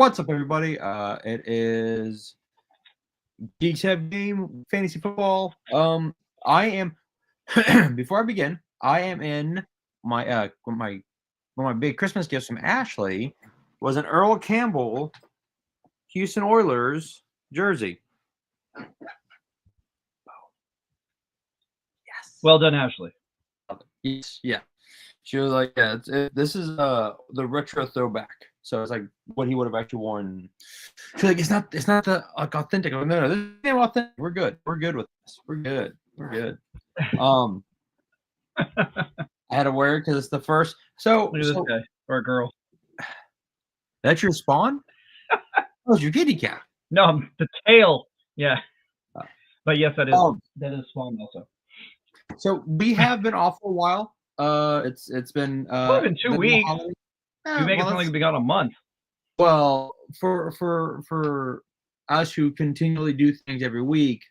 What's up, everybody? It is Geeks Have Game Fantasy Football. I am. Before I begin, I am in my one of my big Christmas gifts from Ashley was an Earl Campbell Houston Oilers jersey. Yes. Well done, Ashley. Yes, yeah. She was like, "Yeah, this is the retro throwback." So it's like what he would have actually worn. She's like, it's not the authentic. Like, no, this is authentic. We're good. We're good with this. We're good. I had to wear it because it's the first. So look at this guy or girl. That's your spawn? Oh, it's your kitty cat. No, the tail. Yeah. But yes, that is spawn also. So we have been off for a while. It's been it's been 2 weeks. You make it sound like it's been gone a month. Well, for us who continually do things every week,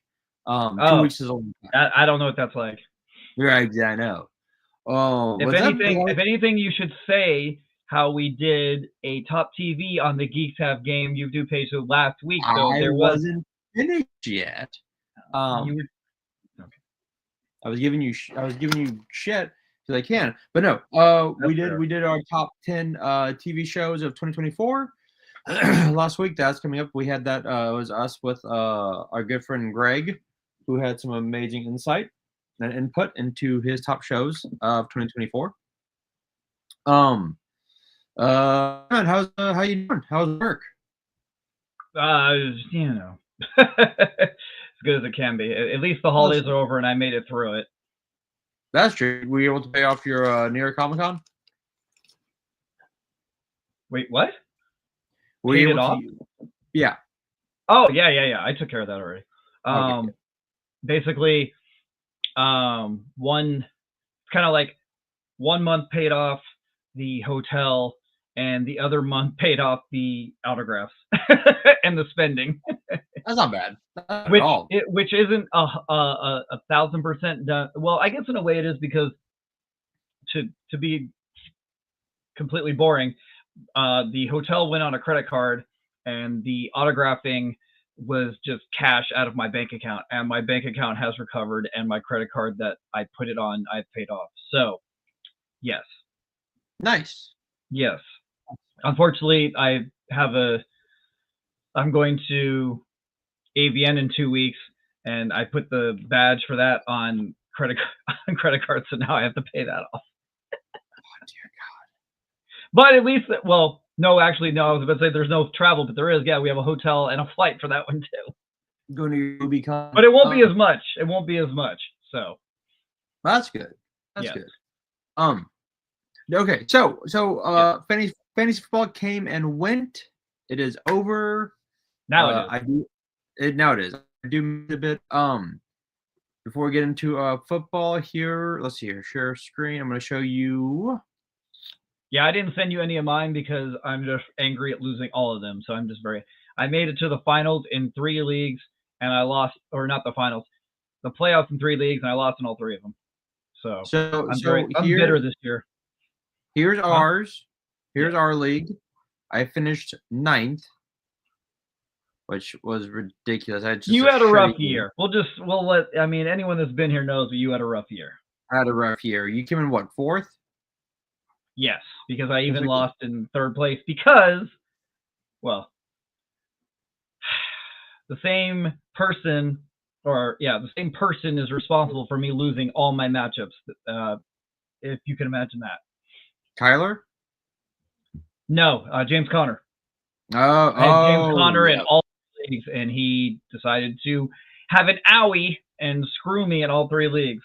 2 weeks is a long time. I don't know what that's like. Right, I know. If anything, you should say how we did a top TV on the Geeks Have Game YouTube page last week. So there wasn't finished yet. Okay. I was giving you shit because I can, but no. We did our top 10 TV shows of 2024 last week. That's coming up. We had that. It was us with our good friend Greg, who had some amazing insight and input into his top shows of 2024. How you doing? How's work? As good as it can be. At least the holidays are over and I made it through it. That's true. Were you able to pay off your New York Comic Con? Wait, what? Paid it off? Yeah. Oh, yeah. I took care of that already. Okay. Basically, one kind of like 1 month paid off the hotel and the other month paid off the autographs and the spending. That's not bad. Which isn't 1,000% done. Well, I guess in a way it is because to be completely boring, the hotel went on a credit card and the autographing was just cash out of my bank account, and my bank account has recovered, and my credit card that I put it on, I've paid off. So, yes. Nice. Yes. Unfortunately, I'm going to AVN in 2 weeks, and I put the badge for that on credit card, so now I have to pay that off. Oh, dear God. But at least, well, no, I was about to say there's no travel, but there is. Yeah, we have a hotel and a flight for that one too. Going to UbiCon. But it won't be as much. It won't be as much. So that's good. That's good. Okay, so fantasy football came and went. It is over. Now it is. Now it is. I do a bit. Before we get into football here, let's see here. Share screen. I'm going to show you. Yeah, I didn't send you any of mine because I'm just angry at losing all of them. So I'm just I made it to the finals in 3 leagues and I lost, or not the finals, the playoffs in 3 leagues, and I lost in all 3 of them. So I'm bitter this year. Here's ours. Here's our league. I finished 9th, which was ridiculous. You had a rough year. Anyone that's been here knows that you had a rough year. I had a rough year. You came in what, 4th? Yes, because I even lost in 3rd place because, well, the same person is responsible for me losing all my matchups. If you can imagine that. Tyler? No, James Conner. I had James Conner in all leagues, and he decided to have an owie and screw me in all 3 leagues.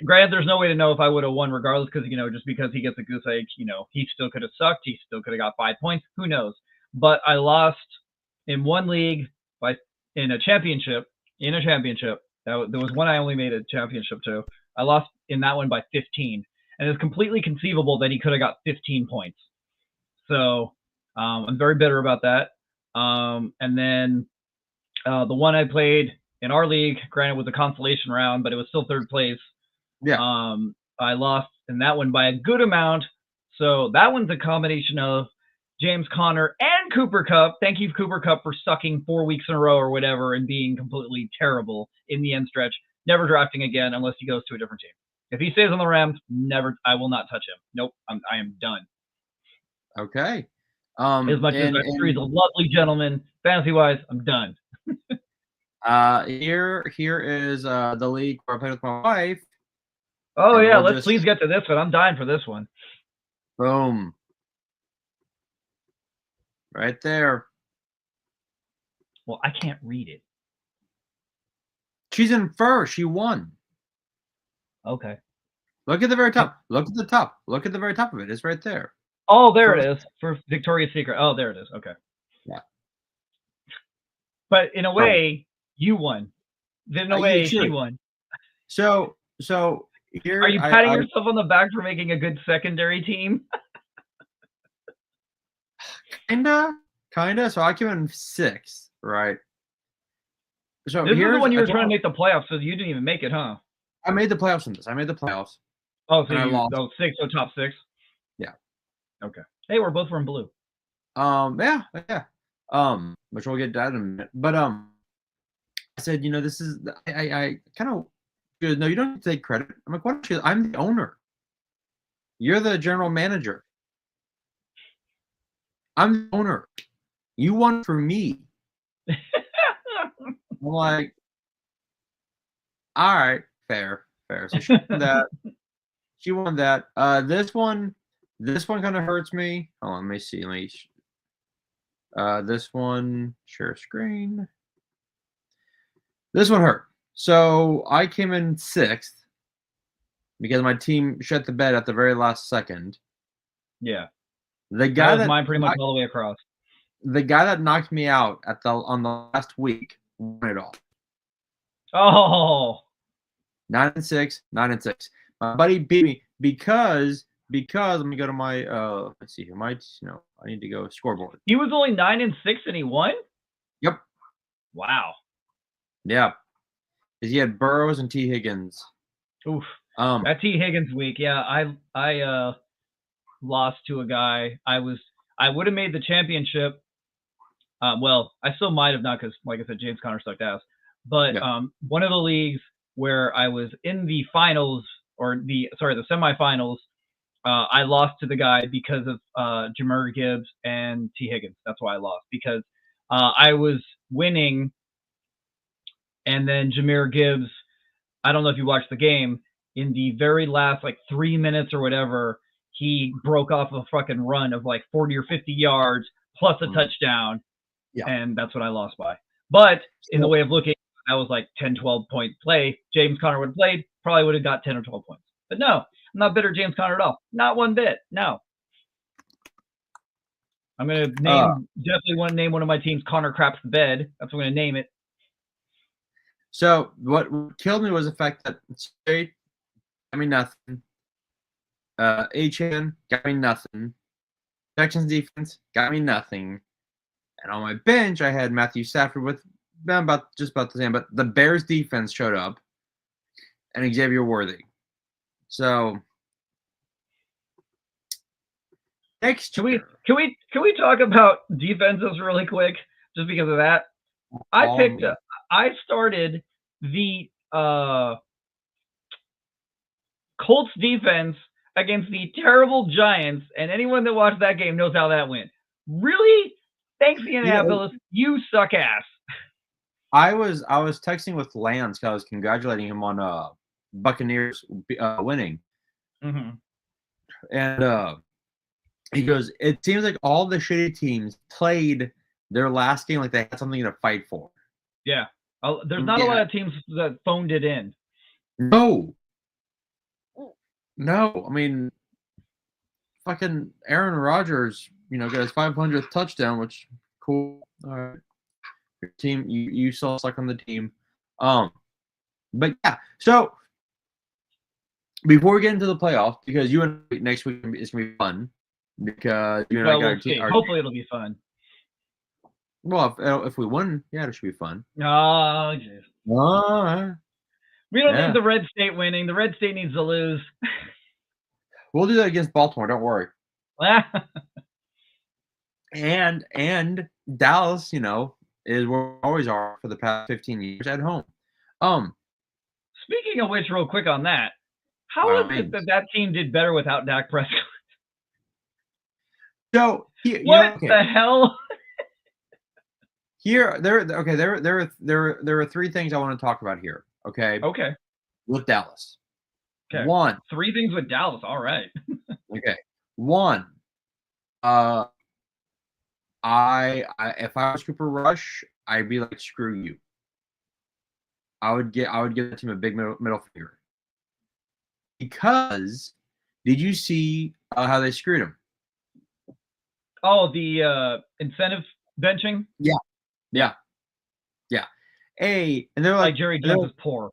Granted, there's no way to know if I would have won regardless, because just because he gets a goose egg, he still could have sucked. He still could have got 5 points. Who knows? But I lost in 1 league in a championship. There was one I only made a championship to. I lost in that one by 15, and it's completely conceivable that he could have got 15 points. So I'm very bitter about that. And then the one I played in our league, granted, was a consolation round, but it was still 3rd place. Yeah. I lost in that one by a good amount. So that one's a combination of James Conner and Cooper Kupp. Thank you, Cooper Kupp, for sucking 4 weeks in a row or whatever and being completely terrible in the end stretch. Never drafting again unless he goes to a different team. If he stays on the Rams, never. I will not touch him. Nope, I am done. Okay. As much as he's a lovely gentleman, fantasy-wise, I'm done. Here is the league where I played with my wife. Oh yeah, let's please get to this one. I'm dying for this one. Boom. Right there. Well, I can't read it. She's in first. She won. Okay. Look at the very top. Look at the top. Look at the very top of it. It's right there. Oh, there it is. For Victoria's Secret. Oh, there it is. Okay. Yeah. But in a way, you won. In a way, she won. So here. Are you patting yourself on the back for making a good secondary team? Kinda. So I came in 6th, right? So this is the one you were trying to make the playoffs, so you didn't even make it, huh? I made the playoffs in this. I made the playoffs. Oh, so you lost. Oh, 6, so top 6. Yeah. Okay. Hey, we're both from blue. Yeah. Which we'll get to that in a minute. But I said, this is I kind of no, you don't have to take credit. I'm like, what? I'm the owner. You're the general manager. I'm the owner. You won for me. I'm like, all right, fair. So she won that. She won that. This one kind of hurts me. Hold on, let me see. This one, share screen. This one hurt. So I came in 6th because my team shut the bed at the very last second. Yeah. The guy that was mine pretty much all the way across. The guy that knocked me out on the last week won it all. Oh. 9-6. My buddy beat me because let me go to my let's see here. I need to go scoreboard. He was only 9-6 and he won? Yep. Wow. Yeah. Because he had Burrows and T. Higgins. Oof. That T. Higgins week, yeah. I lost to a guy. I would have made the championship. Well, I still might have not because, like I said, James Conner sucked ass. But one of the leagues where I was in the finals the semifinals, I lost to the guy because of Jahmyr Gibbs and T. Higgins. That's why I lost, because I was winning, and then Jahmyr Gibbs, I don't know if you watched the game, in the very last 3 minutes or whatever, he broke off a fucking run of 40 or 50 yards plus a touchdown. Yeah. And that's what I lost by. But in the way of looking, that was 10, 12-point play. James Conner would have played, probably would have got 10 or 12 points. But no, I'm not bitter James Conner at all. Not one bit. No. I'm going to definitely want to name one of my teams Connor Craps the Bed. That's what I'm going to name it. So what killed me was the fact that State got me nothing. Achan got me nothing. Texans defense got me nothing. And on my bench, I had Matthew Stafford with just about the same. But the Bears defense showed up, and Xavier Worthy. So next, can we talk about defenses really quick, just because of that? I started the Colts defense against the terrible Giants, and anyone that watched that game knows how that went. Really? Thanks, Indianapolis. You suck ass. I was texting with Lance because I was congratulating him on Buccaneers winning. Mm-hmm. And he goes, it seems like all the shitty teams played their last game like they had something to fight for. Yeah. There's not a lot of teams that phoned it in. No. I mean, fucking Aaron Rodgers, got his 500th touchdown, which cool. All right. Your team, you still suck on the team. But yeah, so before we get into the playoffs, because you and next week is gonna be fun, because you and I got our team. Hopefully it'll be fun. Well, if we win, yeah, it should be fun. Oh, jeez. We don't need the Red State winning. The Red State needs to lose. We'll do that against Baltimore. Don't worry. and Dallas, is where we always are for the past 15 years at home. Speaking of which, real quick on that, how is it that team did better without Dak Prescott? So what the hell? There are three things I want to talk about here. Okay. Okay. With Dallas. Okay. One. Three things with Dallas. All right. Okay. One. If I was Cooper Rush, I'd be like, screw you. I would give the team a big middle finger. Because did you see how they screwed him? Oh, the incentive benching? Yeah. And they're like Jerry Jones is poor.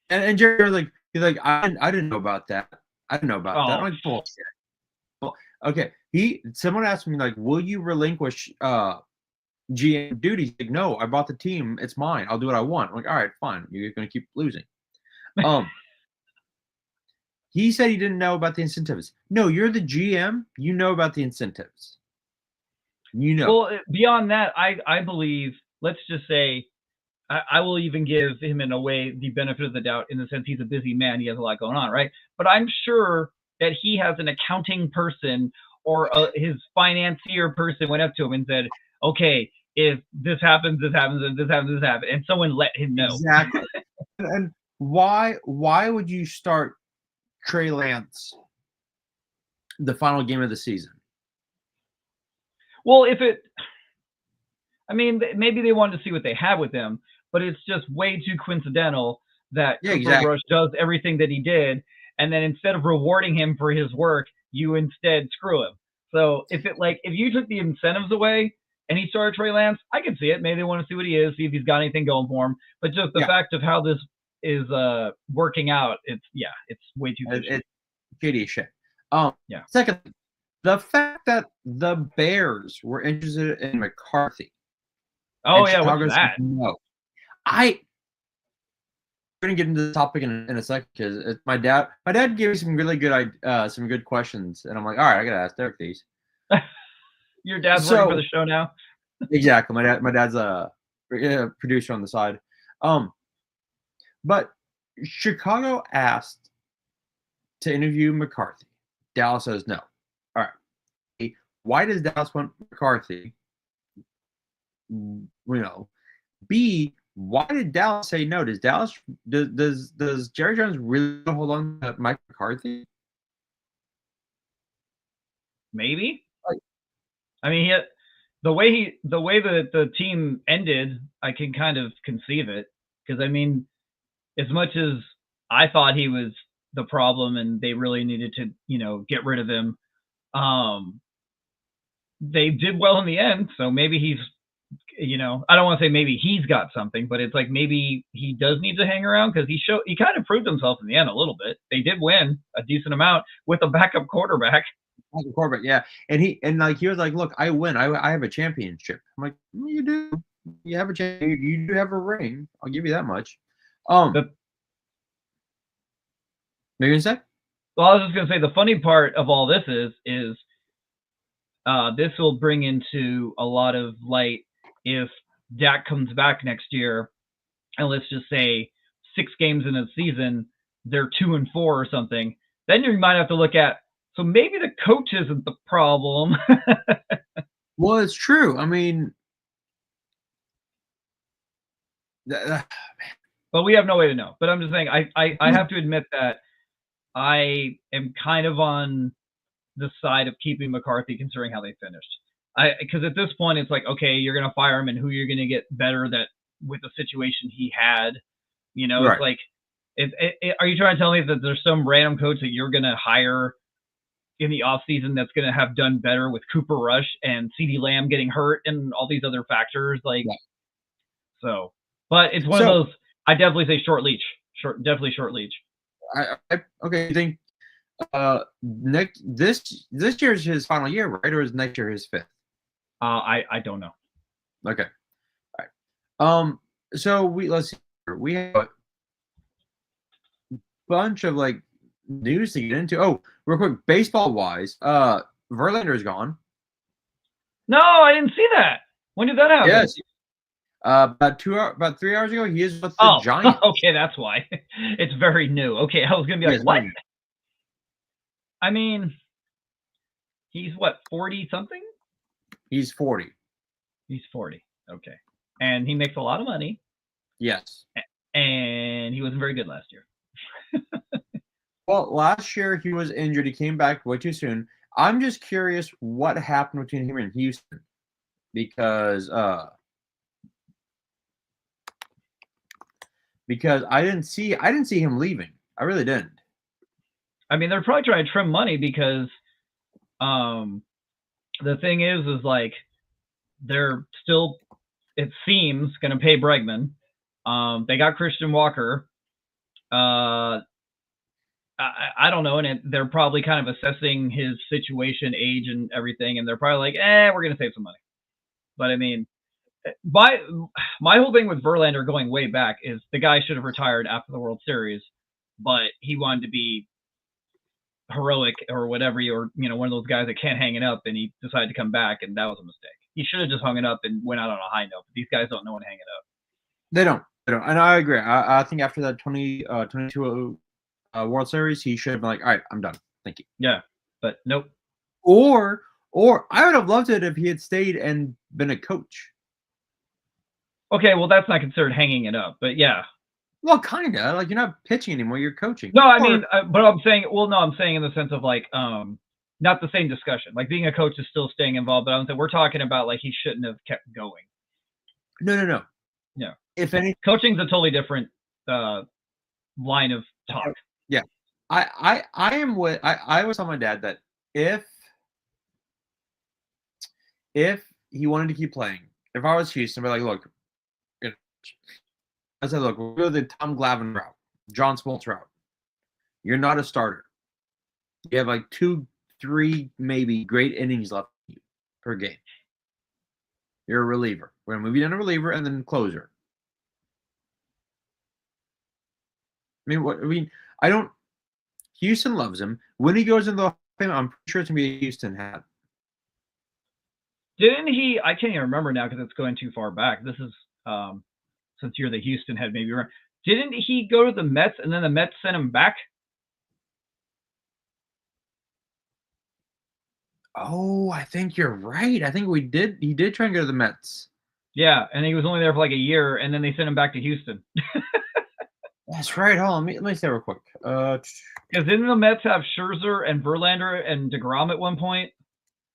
And Jerry he's like, I didn't know about that. I didn't know about that. I'm like, bullshit. Well, okay. Someone asked me, like, will you relinquish GM duties? Like, no, I bought the team. It's mine. I'll do what I want. I'm like, all right, fine. You're gonna keep losing. He said he didn't know about the incentives. No, you're the GM. You know about the incentives. Well, beyond that, I believe, let's just say, I will even give him, in a way, the benefit of the doubt, in the sense he's a busy man. He has a lot going on, right? But I'm sure that he has an accounting person or his financier person went up to him and said, okay, if this happens, this happens, and this happens, this happens. And someone let him know. Exactly. And why would you start Trey Lance the final game of the season? Well, maybe they wanted to see what they had with him, but it's just way too coincidental that Cooper Rush does everything that he did, and then instead of rewarding him for his work, you instead screw him. So if you took the incentives away and he started Trey Lance, I can see it. Maybe they want to see what he is, see if he's got anything going for him. But just the fact of how this is working out, it's way too fishy. It's shady as shit. Second, the fact that the Bears were interested in McCarthy. Oh yeah, what's that? No, I'm gonna get into the topic in a second because my dad gave me some really good some good questions, and I'm like, all right, I gotta ask Derek these. Your dad's working for the show now. Exactly, my dad's a producer on the side. But Chicago asked to interview McCarthy. Dallas says no. All right, why does Dallas want McCarthy? B, why did Dallas say no? Does Jerry Jones really hold on to Mike McCarthy? Maybe. The way that the team ended, I can kind of conceive it, because as much as I thought he was the problem and they really needed to get rid of him, they did well in the end. So maybe he's I don't want to say maybe he's got something, but it's like maybe he does need to hang around, because he kind of proved himself in the end a little bit. They did win a decent amount with a backup quarterback. Yeah, and he was like, look, I win. I have a championship. I'm like, you do. You have a championship. You do have a ring. I'll give you that much. Maybe you say? Well, I was just gonna say, the funny part of all this is this will bring into a lot of light if Dak comes back next year, and let's just say 6 games in a season, they're 2-4 or something. Then you might have to look at, so maybe the coach isn't the problem. Well, it's true. But we have no way to know. But I'm just saying, I have to admit that I am kind of on the side of keeping McCarthy, considering how they finished. Because at this point, it's like, okay, you're going to fire him, and who you're going to get better that with the situation he had. It's like, are you trying to tell me that there's some random coach that you're going to hire in the offseason that's going to have done better with Cooper Rush and CeeDee Lamb getting hurt and all these other factors? So, but it's one of those, I definitely say short leash. Definitely short leash. Okay, you think this year's his final year, right? Or is next year his 5th? I don't know. Okay. All right. So let's see. We have a bunch of news to get into. Oh, real quick, baseball wise, Verlander is gone. No, I didn't see that. When did that happen? Yes. About 3 hours ago, he is with the Oh, Giants. okay, that's why. It's very new. Okay, I was gonna be like, what? I mean, he's what, 40 something? He's 40. He's 40. Okay, and he makes a lot of money. Yes. And he wasn't very good last year. Well, last year he was injured. He came back way too soon. I'm just curious what happened between him and Houston, because I didn't see him leaving. I really didn't. I mean, they're probably trying to trim money because the thing is like they're still, it seems, going to pay Bregman. They got Christian Walker. I don't know, and they're probably kind of assessing his situation, age, and everything, and they're probably like, we're going to save some money. But I mean, my whole thing with Verlander going way back is the guy should have retired after the World Series, but he wanted to be heroic or whatever, or one of those guys that can't hang it up, and he decided to come back, and that was a mistake. He should have just hung it up and went out on a high note. But these guys don't know when to hang it up. They don't, and I agree. I think after that 2022 World Series, he should have been like, all right, I'm done. Thank you. Yeah, but nope. Or I would have loved it if he had stayed and been a coach. Okay, well, that's not considered hanging it up, but yeah. Well, kind of. Like, you're not pitching anymore, you're coaching. No, I mean, but I'm saying, I'm saying in the sense of like, not the same discussion. Like, being a coach is still staying involved, but I'm saying we're talking about like he shouldn't have kept going. No. Yeah. If any, coaching's a totally different line of talk. Yeah. I am with, I was telling my dad that if he wanted to keep playing, if I was Houston, I'd be like, look, I said, look, we'll go the Tom Glavine route, John Smoltz route. You're not a starter. You have like 2, 3, maybe great innings left per game. You're a reliever. We're gonna move you down to reliever and then closer. I don't. Houston loves him. When he goes into the Hall of Fame, I'm pretty sure it's gonna be a Houston hat. Didn't he? I can't even remember now because it's going too far back. This is since you're the Houston head, maybe. Didn't he go to the Mets and then the Mets sent him back? Oh, I think you're right. I think he did try and go to the Mets. Yeah, and he was only there for like a year, and then they sent him back to Houston. That's right. Hold on, let me say real quick. Because didn't the Mets have Scherzer and Verlander and DeGrom at one point?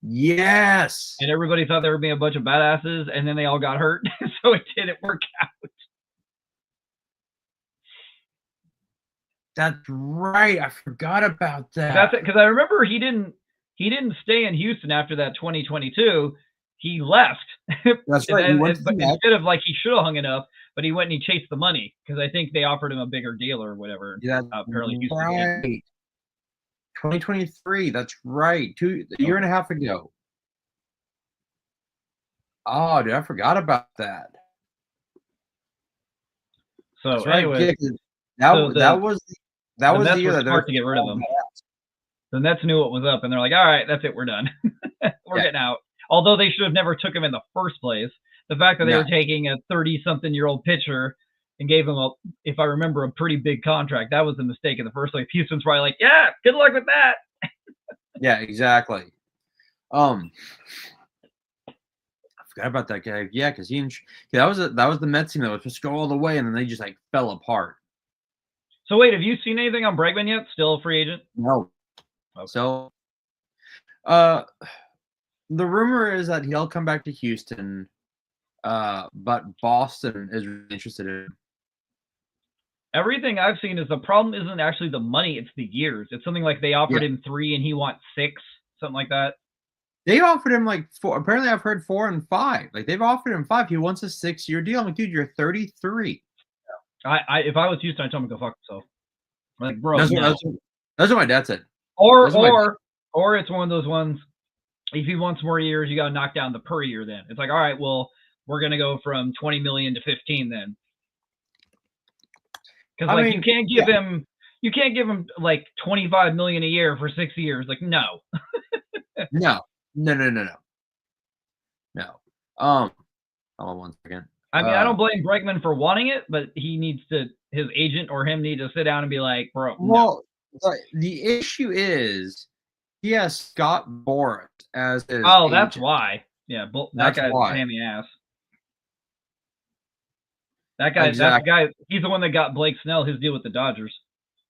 Yes. And everybody thought they were being a bunch of badasses, and then they all got hurt, so it didn't work out. That's right. I forgot about that. That's it, because I remember he didn't stay in Houston after that 2022. He left. That's right. Instead of like he should have hung it up, but he went and he chased the money because I think they offered him a bigger deal or whatever. Yeah, apparently Houston right. 2023. That's right. A year and a half ago. Oh, dude, I forgot about that. So that's right. Anyway, that was the year that they were smart to get rid of them. The Mets knew what was up, and they're like, all right, that's it, we're done. We're getting out. Although they should have never took him in the first place. The fact that they were taking a 30-something-year-old pitcher and gave him, if I remember, a pretty big contract, that was a mistake in the first place. Houston's probably like, yeah, good luck with that. Yeah, exactly. I forgot about that guy. Yeah, because that was the Mets team that was supposed to go all the way, and then they just like fell apart. So wait, have you seen anything on Bregman yet? Still a free agent? No. Okay. So, the rumor is that he'll come back to Houston, but Boston is really interested in him. Everything I've seen is the problem isn't actually the money, it's the years. It's something like they offered him 3 and he wants 6, something like that. They offered him like 4. Apparently, I've heard 4 and 5. Like they've offered him 5. He wants a 6-year deal. I'm like, dude, you're 33. If I was Houston, I'd tell him to go fuck himself. Like, bro, that's what my dad said. Or it's one of those ones. If he wants more years, you got to knock down the per year. Then it's like, all right, well, we're gonna go from 20 million to 15 then. Because like you can't give him like 25 million a year for 6 years. Like no. No. No. Hold on 1 second. I mean, I don't blame Bregman for wanting it, but he needs to, his agent or him need to sit down and be like, bro, well, the issue is he has Scott Boras as his oh, that's agent. why. Yeah, that guy's a pain in the ass. That guy, exactly. That's the guy. He's the one that got Blake Snell his deal with the Dodgers.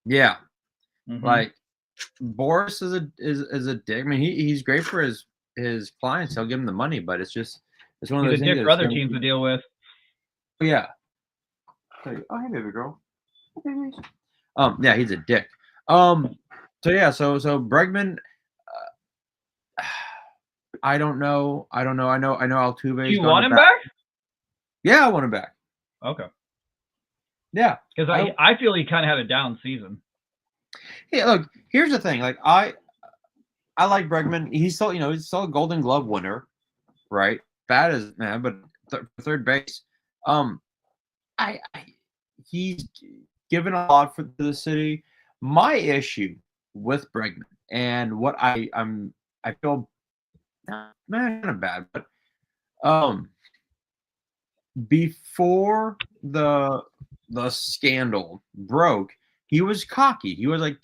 Yeah, like Boras is a dick. I mean, he's great for his clients. He'll give him the money, but it's one of those things. He's a dick for other teams to deal with. Yeah. Oh, hey, baby girl. Yeah, he's a dick. So yeah, so Bregman. I don't know. I know Altuve. Do you want him back? Yeah, I want him back. Okay. Yeah, because I feel he kind of had a down season. Yeah, look. Here's the thing. Like I like Bregman. He's still a Golden Glove winner, right? Bad as man, but third base. He's given a lot for the city. My issue with Bregman and what I feel kind of bad, but before the scandal broke, he was cocky. He was like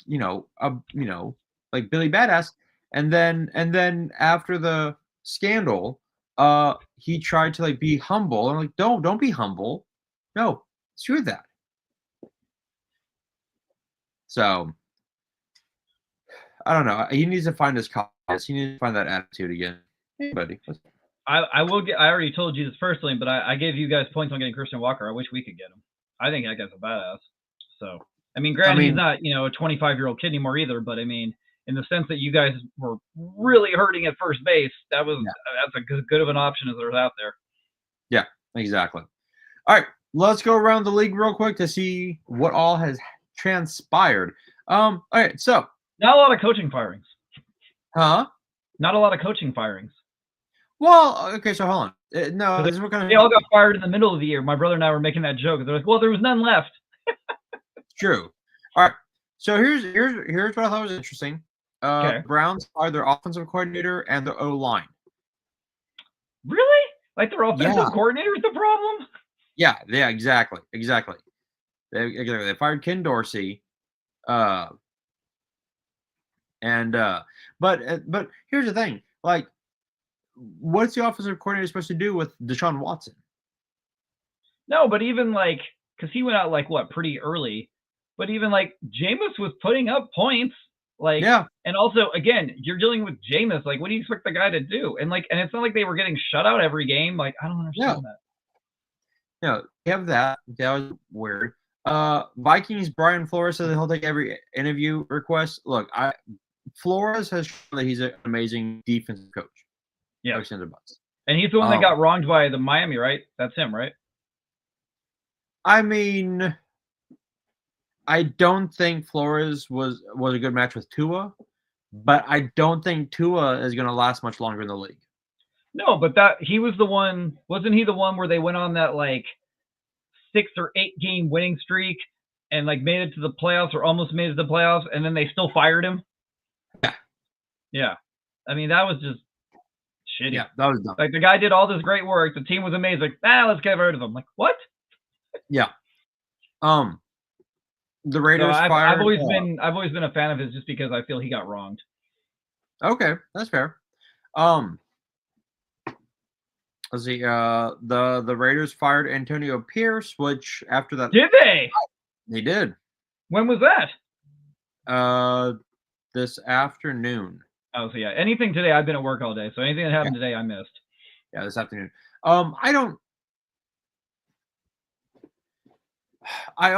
like Billy Badass, and then after the scandal, he tried to like be humble. I'm like, don't be humble. No, screw that. So I don't know. He needs to find his confidence. He needs to find that attitude again. Hey, buddy. I will get. I already told you this personally, but I gave you guys points on getting Christian Walker. I wish we could get him. I think that guy's a badass. So I mean, granted, he's not a 25-year-old kid anymore either. But I mean, in the sense that you guys were really hurting at first base, that's a good of an option as there's out there. Yeah, exactly. All right, let's go around the league real quick to see what all has transpired. All right, so not a lot of coaching firings. Huh? Not a lot of coaching firings. Well, okay, so hold on. No, they all got fired in the middle of the year. My brother and I were making that joke. They're like, "Well, there was none left." True. All right. So here's what I thought was interesting. Okay. Browns fired their offensive coordinator and their O-line. Really? Like their offensive coordinator is the problem? Yeah, exactly. They fired Ken Dorsey. But here's the thing. Like, what's the offensive coordinator supposed to do with Deshaun Watson? No, but even like, because he went out like pretty early. But even like Jameis was putting up points. Like, and also again, you're dealing with Jameis. Like, what do you expect the guy to do? And it's not like they were getting shut out every game. Like, I don't understand that. Yeah, you have that. That was weird. Vikings, Brian Flores says he'll take every interview request. Look, Flores has shown that he's an amazing defensive coach. Yeah. And he's the one that got wronged by the Miami, right? That's him, right? I mean, I don't think Flores was a good match with Tua, but I don't think Tua is going to last much longer in the league. No, but he was the one. Wasn't he the one where they went on that like 6 or 8 game winning streak and like made it to the playoffs or almost made it to the playoffs, and then they still fired him? Yeah. I mean, that was just shitty. Yeah, that was dumb. Like the guy did all this great work. The team was amazing. Let's get rid of him. Like, what? Yeah. The Raiders fired. I've always been a fan of his just because I feel he got wronged. Okay, that's fair. Let's see. The Raiders fired Antonio Pierce, which after that did they? They did. When was that? This afternoon. Oh, so yeah. Anything today? I've been at work all day, so anything that happened today, I missed. Yeah, this afternoon. I don't know how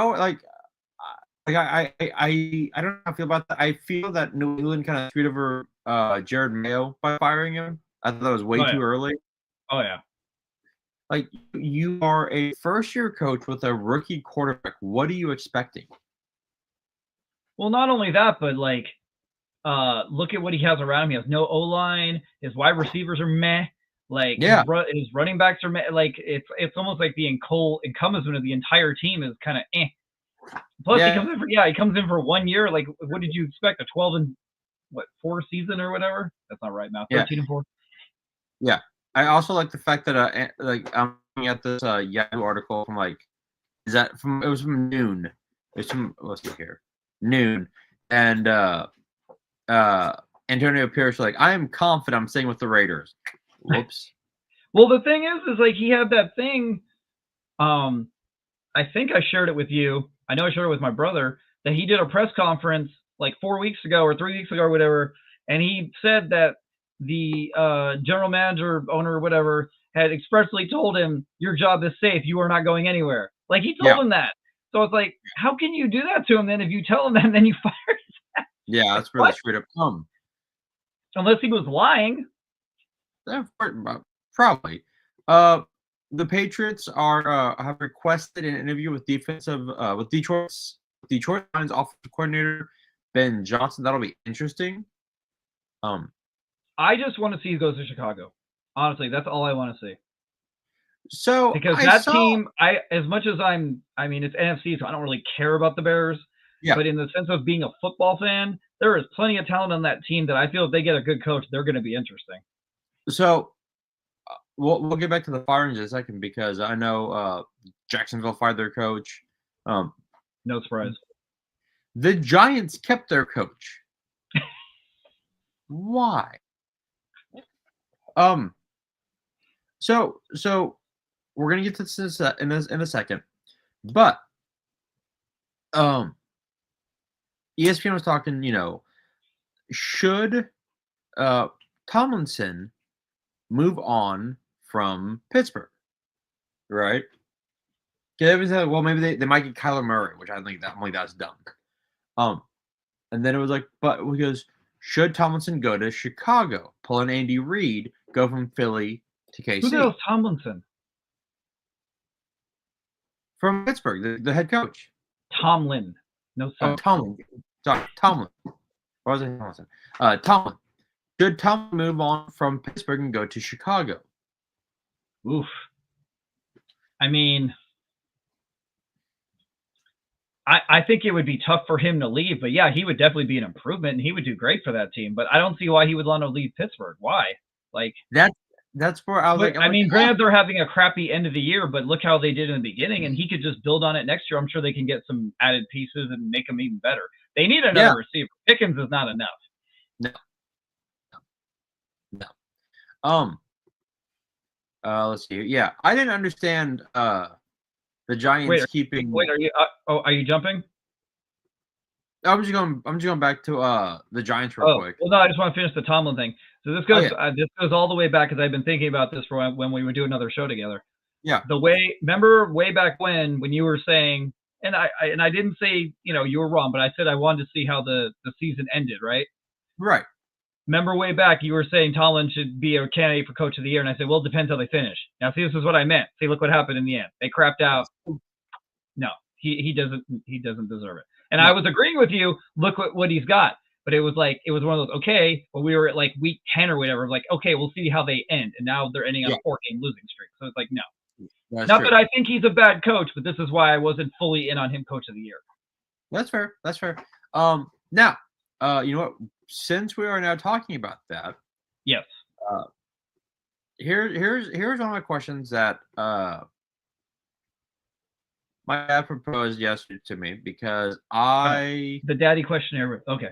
I feel about that. I feel that New England kind of screwed over Jared Mayo by firing him. I thought that was way too early. Oh yeah. Like, you are a first-year coach with a rookie quarterback. What are you expecting? Well, not only that, but like, look at what he has around him. He has no O-line. His wide receivers are meh. Like, his running backs are meh. Like, it's almost like the encompassment of the entire team is kind of eh. Plus, he comes in for 1 year. Like, what did you expect? A 12-4 season or whatever? That's not right, Matt. 13-4. Yeah. I also like the fact that like I'm looking at this Yahoo article from like it was from Noon. It's from let's see here. Noon. And Antonio Pierce like, I am confident I'm staying with the Raiders. Whoops. Well, the thing is like he had that thing. I think I shared it with you. I know I shared it with my brother that he did a press conference like 4 weeks ago or 3 weeks ago or whatever, and he said that the general manager, owner, or whatever had expressly told him, "Your job is safe. You are not going anywhere." Like he told him that. So it's like, how can you do that to him then if you tell him that and then you fire his ass? Yeah, that's really straight up dumb. Unless he was lying. Yeah, probably. The Patriots are have requested an interview with Detroit's Lions offensive coordinator Ben Johnson. That'll be interesting. I just want to see who goes to Chicago. Honestly, that's all I want to see. So because team, as much as I mean, it's NFC, so I don't really care about the Bears. Yeah. But in the sense of being a football fan, there is plenty of talent on that team that I feel if they get a good coach, they're going to be interesting. So we'll get back to the firings in a second because I know Jacksonville fired their coach. No surprise. The Giants kept their coach. Why? So we're gonna get to this in a second, but ESPN was talking. Should Tomlinson move on from Pittsburgh? Right? Well, maybe they might get Kyler Murray, which I think that's dumb. And then it was like, but because should Tomlinson go to Chicago, pull an Andy Reid, go from Philly to KC? Who the hell is Tomlinson? From Pittsburgh, the head coach. Tomlin. No sense. Oh, Tomlin. Sorry, Tomlin. Or was it Tomlinson? Tomlin. Should Tomlin move on from Pittsburgh and go to Chicago? Oof. I mean, I think it would be tough for him to leave, but yeah, he would definitely be an improvement and he would do great for that team. But I don't see why he would want to leave Pittsburgh. Why? Like that's where I was like. I mean, granted, they're having a crappy end of the year, but look how they did in the beginning, and he could just build on it next year. I'm sure they can get some added pieces and make them even better. They need another receiver. Pickens is not enough. No. Let's see. Yeah, I didn't understand the Giants keeping. Wait, are you jumping? I'm just going back to the Giants real quick. Well, no, I just want to finish the Tomlin thing. So this goes all the way back because I've been thinking about this for when we would do another show together. Yeah. Remember way back when you were saying, and I didn't say you were wrong, but I said I wanted to see how the season ended, right? Right. Remember way back you were saying Tomlin should be a candidate for coach of the year, and I said, well, it depends how they finish. Now, see, this is what I meant. See, look what happened in the end. They crapped out. No, he doesn't deserve it. And I was agreeing with you. Look what he's got. But it was one of those, okay, well, we were at like week 10 or whatever. Like, okay, we'll see how they end. And now they're ending on a 4-game losing streak. So it's like, no. Not that I think he's a bad coach, but this is why I wasn't fully in on him coach of the year. That's fair. Now, you know what? Since we are now talking about that, yes. Here's one of my questions that my dad proposed yesterday to me because the daddy questionnaire. Okay.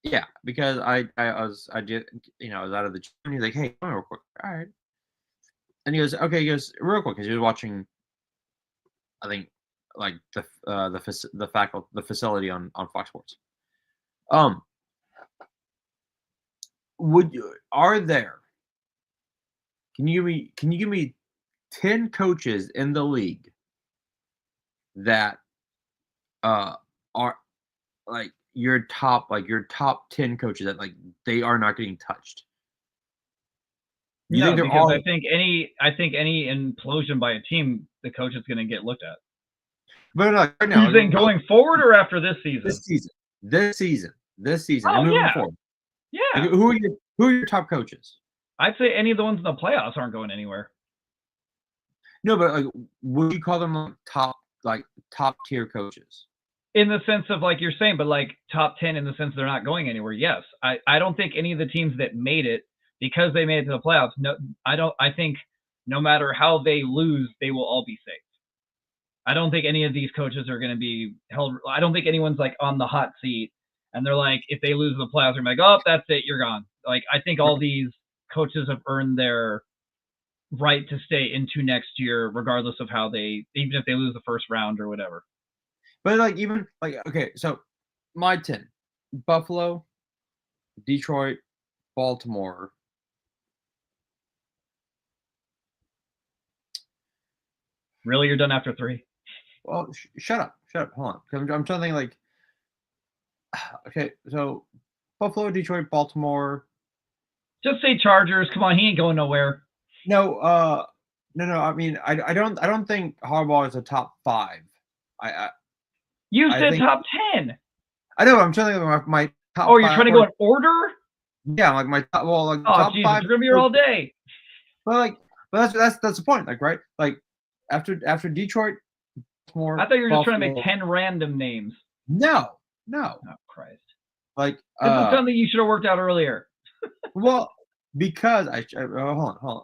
Yeah, because I was out of the gym. And he's like, "Hey, come on real quick." All right. And he goes, "Okay." He goes, "Real quick," because he was watching, I think, like the facility on Fox Sports. Can you give me 10 coaches in the league that are like your top 10 coaches that like they are not getting touched? I think any implosion by a team, the coach is going to get looked at. But right now, you think going forward or after this season? This season. Oh, moving forward. Yeah. Like, who are your top coaches? I'd say any of the ones in the playoffs aren't going anywhere. No, but like, would you call them top tier coaches? In the sense of like you're saying, but like top 10 in the sense they're not going anywhere. Yes, I don't think any of the teams that made it because they made it to the playoffs. No, I think no matter how they lose, they will all be safe. I don't think any of these coaches are going to be held. I don't think anyone's like on the hot seat and they're like, if they lose the playoffs, they're like, oh, that's it, you're gone. Like, I think all these coaches have earned their right to stay into next year, regardless of how even if they lose the first round or whatever. But okay, so my 10: Buffalo, Detroit, Baltimore. Really, you're done after 3? Well, shut up, hold on. I'm trying to think like. Okay, so Buffalo, Detroit, Baltimore. Just say Chargers. Come on, he ain't going nowhere. No, no. I mean, I don't think Harbaugh is a top 5. You said top 10. I know. I'm trying to think of my top. Oh, you're trying to go in order? Yeah, like my top. Well, like oh, top Jesus, 5. You're gonna be here all day. But that's the point. Like, right? Like after Detroit, more. I thought you were just trying to make 10 random names. No. Oh Christ. Like this is something you should have worked out earlier. Well, because hold on.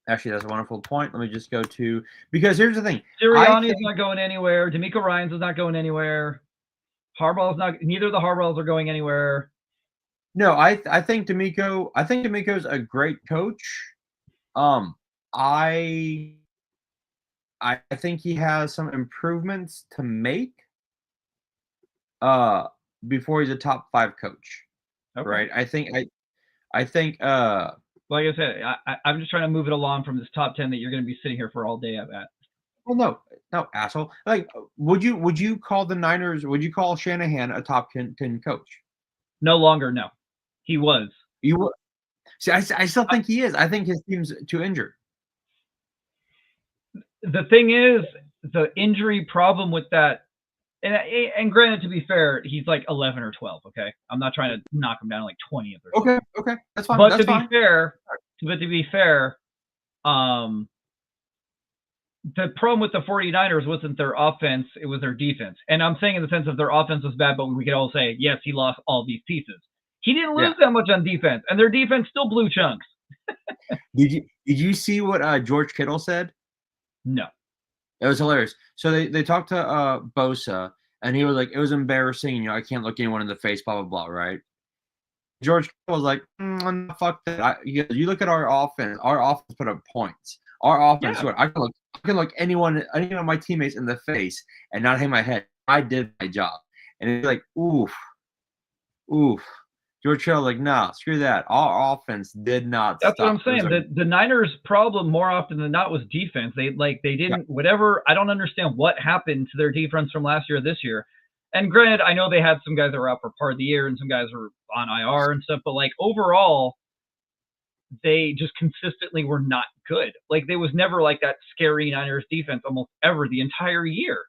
Actually, that's a wonderful point. Let me just go to, because here's the thing. Sirianni's not going anywhere. D'Amico Ryans is not going anywhere. Harbaugh's not. Neither of the Harbaughs are going anywhere. No, I think D'Amico's a great coach. I think he has some improvements to make. Before he's a top 5 coach. Okay. Right? I think like I said, I'm just trying to move it along from this top 10 that you're going to be sitting here for all day at. Well, no, asshole. Like, would you call the Niners? Would you call Shanahan a top 10 coach? No longer, no. He was. You would. See, I still think he is. I think his team's too injured. The thing is, the injury problem with that, and granted, to be fair, he's like 11 or 12. Okay, I'm not trying to knock him down like 20 of them. Okay, that's fine. But that's to be fair, the problem with the 49ers wasn't their offense; it was their defense. And I'm saying in the sense of their offense was bad, but we could all say, yes, he lost all these pieces. He didn't lose that much on defense, and their defense still blew chunks. Did you see what George Kittle said? No. It was hilarious. So they talked to Bosa, and he was like, it was embarrassing. I can't look anyone in the face, blah, blah, blah, right? George Kittle was like, fuck that. You look at our offense. Our offense put up points. Our offense, I can look anyone of my teammates in the face and not hang my head. I did my job. And it's like, oof. George Kittle, like, nah, screw that. Our offense did not. That's what I'm saying. The Niners' problem more often than not was defense. They didn't whatever. I don't understand what happened to their defense from last year or this year. And granted, I know they had some guys that were out for part of the year and some guys were on IR and stuff, but like overall, they just consistently were not good. Like there was never like that scary Niners defense almost ever the entire year.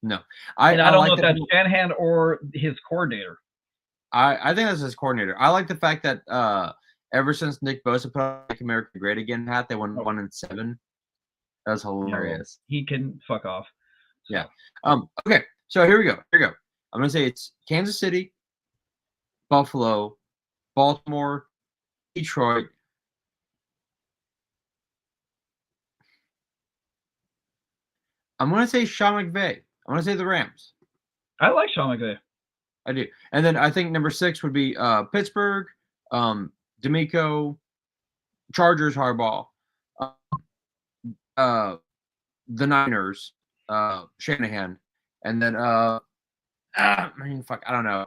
No. I don't know if that's Shanahan or his coordinator. I think that's his coordinator. I like the fact that ever since Nick Bosa put on Make America Great Again hat, they won 1-7. That was hilarious. He can fuck off. Yeah. Okay. So here we go. I'm gonna say it's Kansas City, Buffalo, Baltimore, Detroit. I'm gonna say Sean McVay. I'm gonna say the Rams. I like Sean McVay. I do. And then I think number 6 would be Pittsburgh, D'Amico, Chargers, Harbaugh, the Niners, Shanahan, and then I don't know.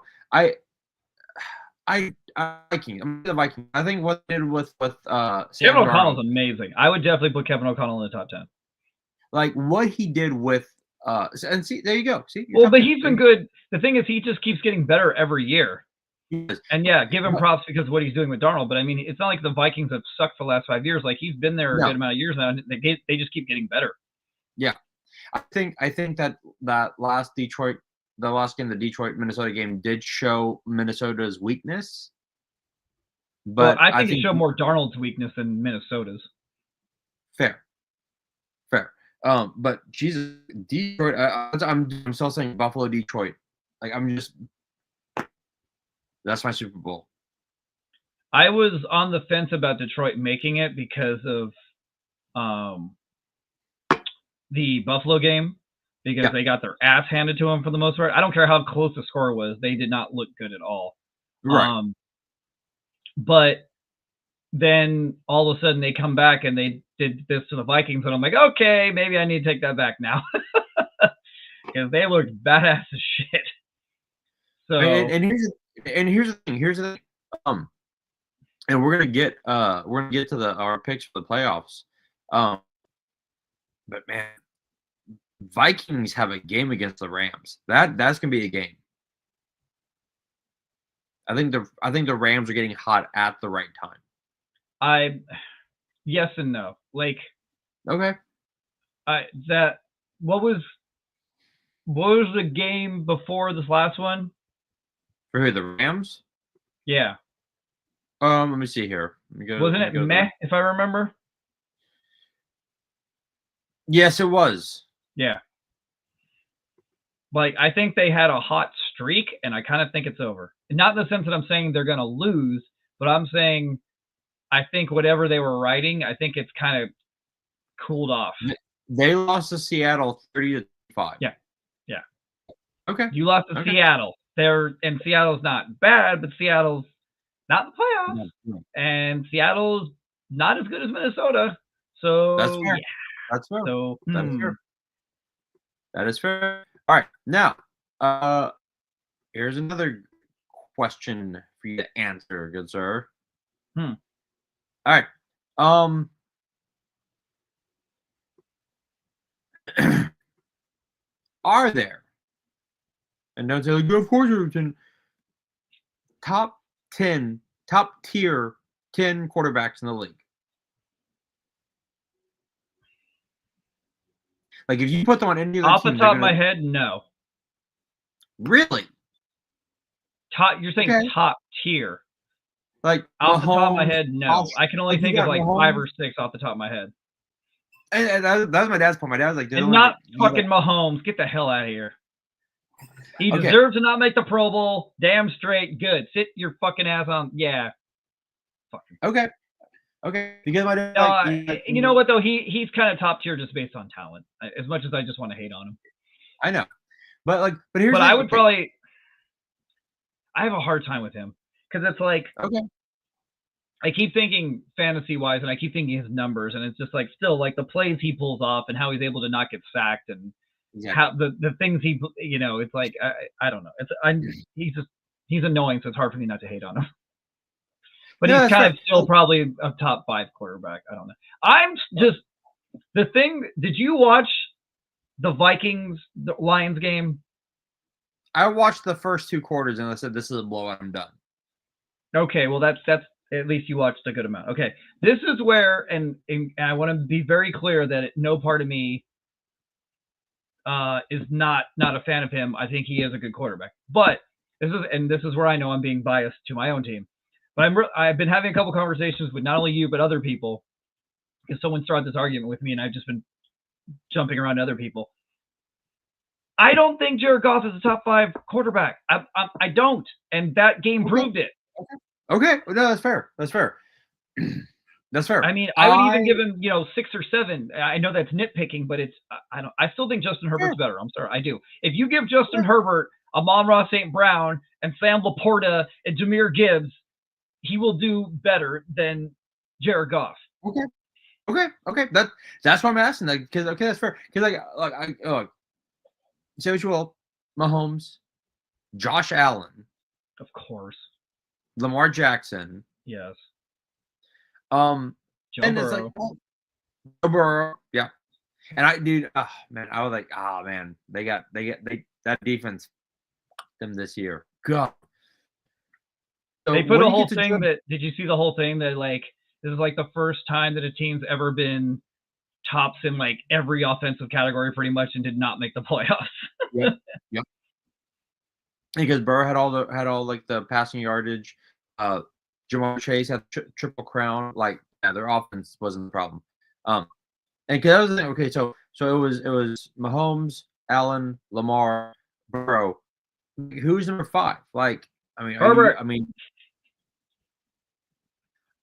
Vikings. I'm the Vikings. I think what they did with Kevin O'Connell's amazing. I would definitely put Kevin O'Connell in the top 10. Like what he did with and see, there you go. See, well, but he's been good. The thing is, he just keeps getting better every year. Yes. And yeah, give him props because of what he's doing with Darnold. But I mean, it's not like the Vikings have sucked for the last 5 years. Like he's been there a good amount of years now, and they just keep getting better. Yeah, I think that last game, the Detroit Minnesota game, did show Minnesota's weakness. But I think it showed more Darnold's weakness than Minnesota's. Fair. But Jesus, Detroit. I'm still saying Buffalo, Detroit. Like that's my Super Bowl. I was on the fence about Detroit making it because of the Buffalo game, because they got their ass handed to them for the most part. I don't care how close the score was; they did not look good at all. Right. But then all of a sudden they come back and they did this to the Vikings, and I'm like, okay, maybe I need to take that back now, because they looked badass as shit. So and here's the thing. And we're gonna get to our picks for the playoffs. But man, Vikings have a game against the Rams. That's gonna be a game. I think the Rams are getting hot at the right time. Yes and no. Like, okay. What was the game before this last one? For who, the Rams? Yeah. Let me see here. Wasn't it meh, if I remember? Yes, it was. Yeah. Like, I think they had a hot streak, and I kind of think it's over. Not in the sense that I'm saying they're going to lose, but I'm saying I think whatever they were writing, I think it's kind of cooled off. They lost to Seattle 30-5. Yeah. Okay. You lost to Seattle. And Seattle's not bad, but Seattle's not in the playoffs. No. And Seattle's not as good as Minnesota. So that's fair. Yeah. That's fair. So that's fair. That is fair. All right. Now, here's another question for you to answer, good sir. All right. Are there, and don't say, like, of course, top tier 10 quarterbacks in the league? Like, if you put them on any other off team, the top of my head, no. Really? You're saying top tier? Like, off the top of my head, no. I can only think of like Mahomes, 5 or 6 off the top of my head. And that was my dad's point. My dad was like, and not fucking Mahomes. Get the hell out of here. He deserves to not make the Pro Bowl. Damn straight. Good. Sit your fucking ass on. Yeah. Okay. Because my dad, you know what though? He's kind of top tier just based on talent. As much as I just want to hate on him. I know, but here's. But I would probably. I have a hard time with him because it's like. Okay. I keep thinking fantasy-wise, and I keep thinking his numbers, and it's just like still like the plays he pulls off and how he's able to not get sacked and how the things he it's like I don't know. He's annoying, so it's hard for me not to hate on him. But he's kind of still probably a top 5 quarterback. I don't know. I'm just the thing. Did you watch the Lions game? I watched the first 2 quarters and I said, "This is a blowout. I'm done." Okay, well that's. At least you watched a good amount. Okay, this is where, and I want to be very clear that no part of me is not a fan of him. I think he is a good quarterback. But this is where I know I'm being biased to my own team. But I've been having a couple conversations with not only you but other people, because someone started this argument with me, and I've just been jumping around to other people. I don't think Jared Goff is a top 5 quarterback. I don't, and that game proved it. Okay, no, that's fair. That's fair. I mean, I would even give him, 6 or 7. I know that's nitpicking, but I still think Justin Herbert's better. I'm sorry, I do. If you give Justin Herbert, Amon-Ra St. Brown, and Sam Laporta and Jahmyr Gibbs, he will do better than Jared Goff. Okay. That's why I'm asking. Because that's fair. Because say what you will, Mahomes, Josh Allen, of course. Lamar Jackson. Yes. Joe Burrow. Joe Burrow. Yeah. And I was like, man, they that defense them this year. God. So they put a whole thing did you see the whole thing that like this is like the first time that a team's ever been tops in like every offensive category pretty much and did not make the playoffs. Yep. Because Burrow had all the passing yardage. Jamar Chase had triple crown. Their offense wasn't the problem. And because that was the thing. Okay, so it was Mahomes, Allen, Lamar, Burrow. Who's number 5? Herbert.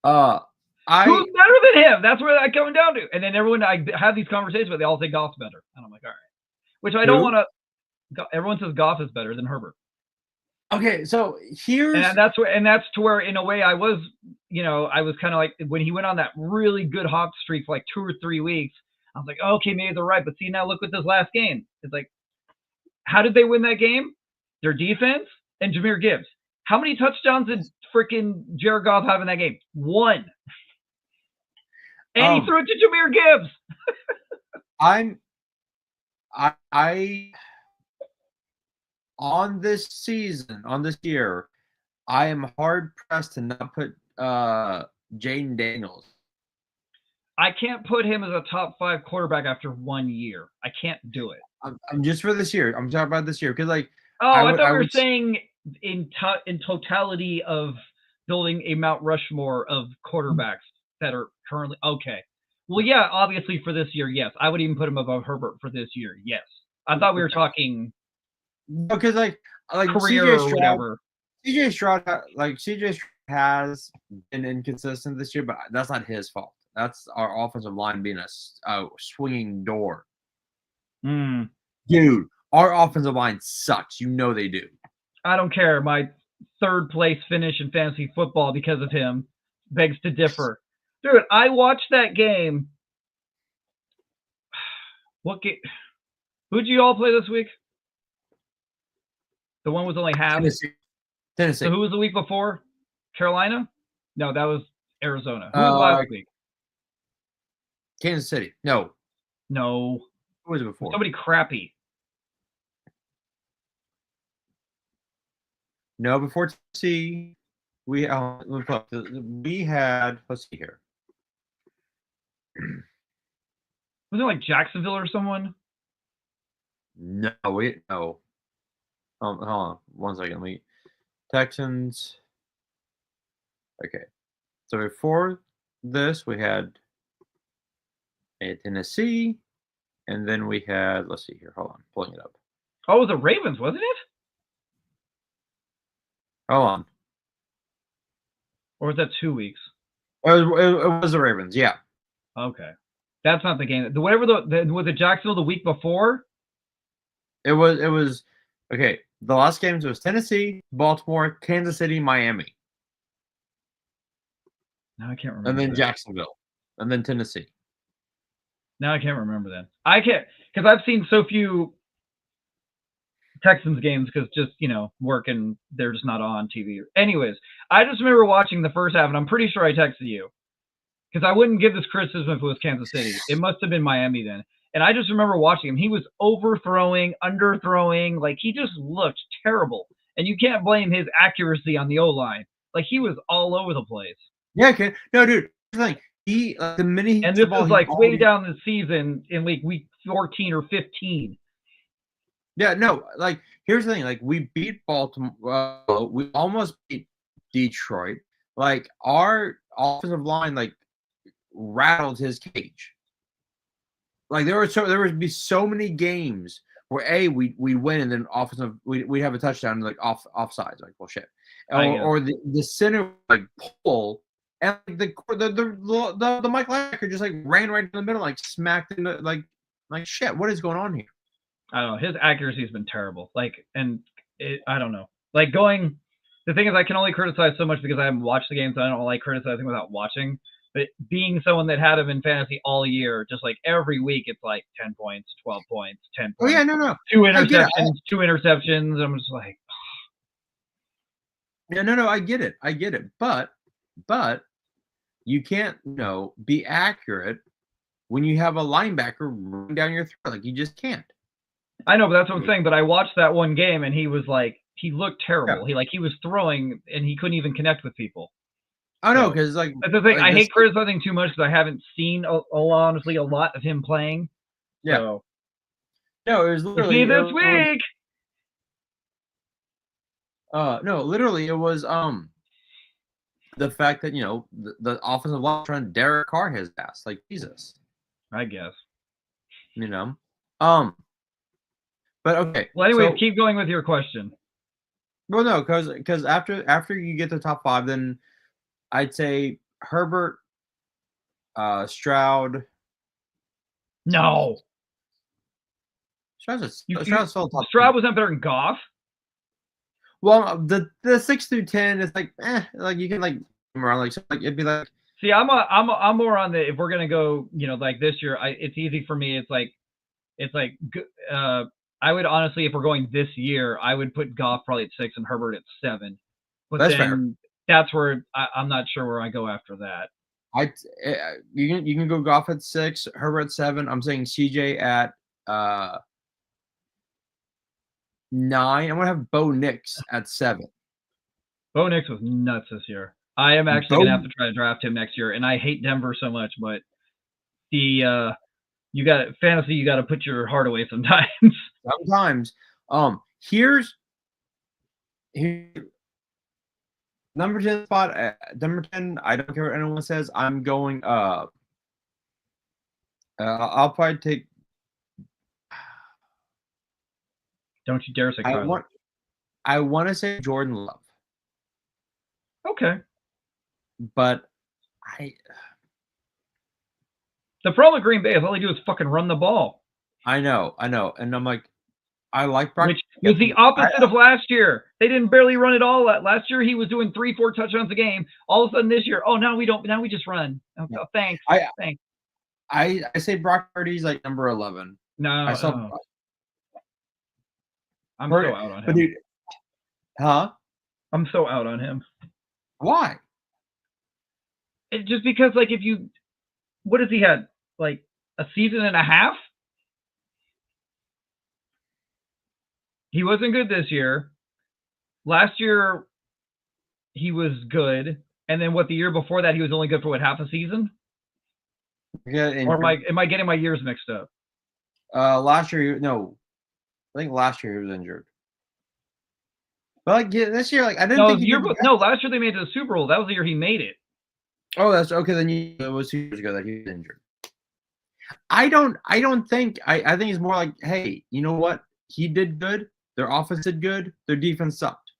Who's better than him? That's where that coming down to. And then everyone I have these conversations with, they all say Goff's better, and I'm like, all right. Which I don't want to. Everyone says Goff is better than Herbert. Okay, so here's and that's to where in a way I was, I was kind of like when he went on that really good hot streak for like 2 or 3 weeks. I was like, oh, okay, maybe they're right. But see, now look at this last game. It's like, how did they win that game? Their defense and Jahmyr Gibbs. How many touchdowns did freaking Jared Goff have in that game? 1. And he threw it to Jahmyr Gibbs. I on this year, I am hard pressed to not put Jaden Daniels. I can't put him as a top 5 quarterback after 1 year. I can't do it. I'm just for this year. I'm talking about this year because like. I thought we were saying in totality of building a Mount Rushmore of quarterbacks that are currently okay. Well, yeah, obviously for this year, yes. I would even put him above Herbert for this year. Yes. I thought we were talking because like career or whatever. CJ Stroud has been inconsistent this year, but that's not his fault. That's our offensive line being a swinging door. Dude, our offensive line sucks. You know they do. I don't care. My 3rd place finish in fantasy football because of him begs to differ. Dude, I watched that game. What game? Who'd you all play this week? The one was only half. Tennessee. So who was the week before? Carolina? No, that was Arizona. Who was last week? Kansas City. No. Who was it before? Somebody crappy. No, before Tennessee, we had. Let's see here. Was it like Jacksonville or someone? No. Hold on 1 second. Texans. Okay. So before this, we had Tennessee, and then we had. Let's see here. Hold on, pulling it up. Oh, it was the Ravens, wasn't it? Hold on. Or was that 2 weeks? It was the Ravens, yeah. Okay. That's not the game. Was it Jacksonville the week before? It was okay. The last games was Tennessee, Baltimore, Kansas City, Miami. No, I can't remember. And then Jacksonville. And then Tennessee. No, I can't remember then. I can't because I've seen so few Texans games because just, work and they're just not on TV. Anyways, I just remember watching the first half, and I'm pretty sure I texted you because I wouldn't give this criticism if it was Kansas City. It must have been Miami then. And I just remember watching him. He was overthrowing, underthrowing. Like, he just looked terrible. And you can't blame his accuracy on the O-line. Like, he was all over the place. Yeah, okay. No, dude. Like, the minute and this was like way down the season in like week 14 or 15. Yeah, no, like here's the thing, like we beat Baltimore, we almost beat Detroit. Like our offensive line like rattled his cage. Like there would be so many games where we win and then we'd have a touchdown and like offsides, like bullshit. Or the center like pull and the Mike Linebacker just like ran right in the middle, like smacked into like shit. What is going on here? I don't know. His accuracy has been terrible. I don't know. The thing is, I can only criticize so much because I haven't watched the game, so I don't like criticizing without watching. But being someone that had him in fantasy all year, just like every week, it's like 10 points, 12 points, 10 points. Oh, yeah, no. 2 interceptions, 2 interceptions. I'm just like. Yeah, no, I get it. But you can't, be accurate when you have a linebacker running down your throat. Like, you just can't. I know, but that's what I'm saying. But I watched that one game, and he was like, he looked terrible. Yeah. He was throwing, and he couldn't even connect with people. I know, because that's the thing. I hate criticizing too much because I haven't seen, honestly, a lot of him playing. Yeah. So. No, it was literally. See this week. No, literally, it was the fact that the offensive line trying to Derek Carr his ass, like Jesus. I guess. But okay. Well, anyway, keep going with your question. Well, no, because after you get the top 5, then I'd say Herbert, Stroud. No. Stroud's Stroud was not better than Goff. Well, the 6 through 10 is like, like you can like around like, so like it'd be like. See, I'm more on the, if we're gonna go, like this year, it's easy for me. It's like I would honestly, if we're going this year, I would put Goff probably at 6 and Herbert at 7. But that's then fair. That's where I'm not sure where I go after that. You can go Goff at 6, Herbert at 7. I'm saying CJ at 9. I'm gonna have Bo Nix at 7. Bo Nix was nuts this year. I am actually gonna have to try to draft him next year, and I hate Denver so much, but you got fantasy. You got to put your heart away sometimes. Sometimes. Here's number 10 spot. Number 10. I don't care what anyone says. I'm going. I'll probably take. Don't you dare say Kyler. I want to say Jordan Love. Okay. But the problem with Green Bay is all they do is fucking run the ball. I know. And I'm like, I like Brock. Which was the opposite of last year. They didn't barely run it all. Last year he was doing 3-4 touchdowns a game. All of a sudden this year, now we don't. Now we just run. Oh, thanks. Thanks. I say Brock Purdy's like number 11. No, I'm so out on him. Dude, huh? I'm so out on him. Why? Just because, like, what has he had? Like a season and a half? He wasn't good this year. Last year, he was good. And then the year before that, he was only good for half a season? Yeah. Or am I getting my years mixed up? Last year, no. I think last year he was injured. But this year, I didn't think last year they made it to the Super Bowl. That was the year he made it. Oh, that's okay. Then it was 2 years ago that he was injured. I don't think. I think it's more like, hey, you know what? He did good. Their offense did good. Their defense sucked.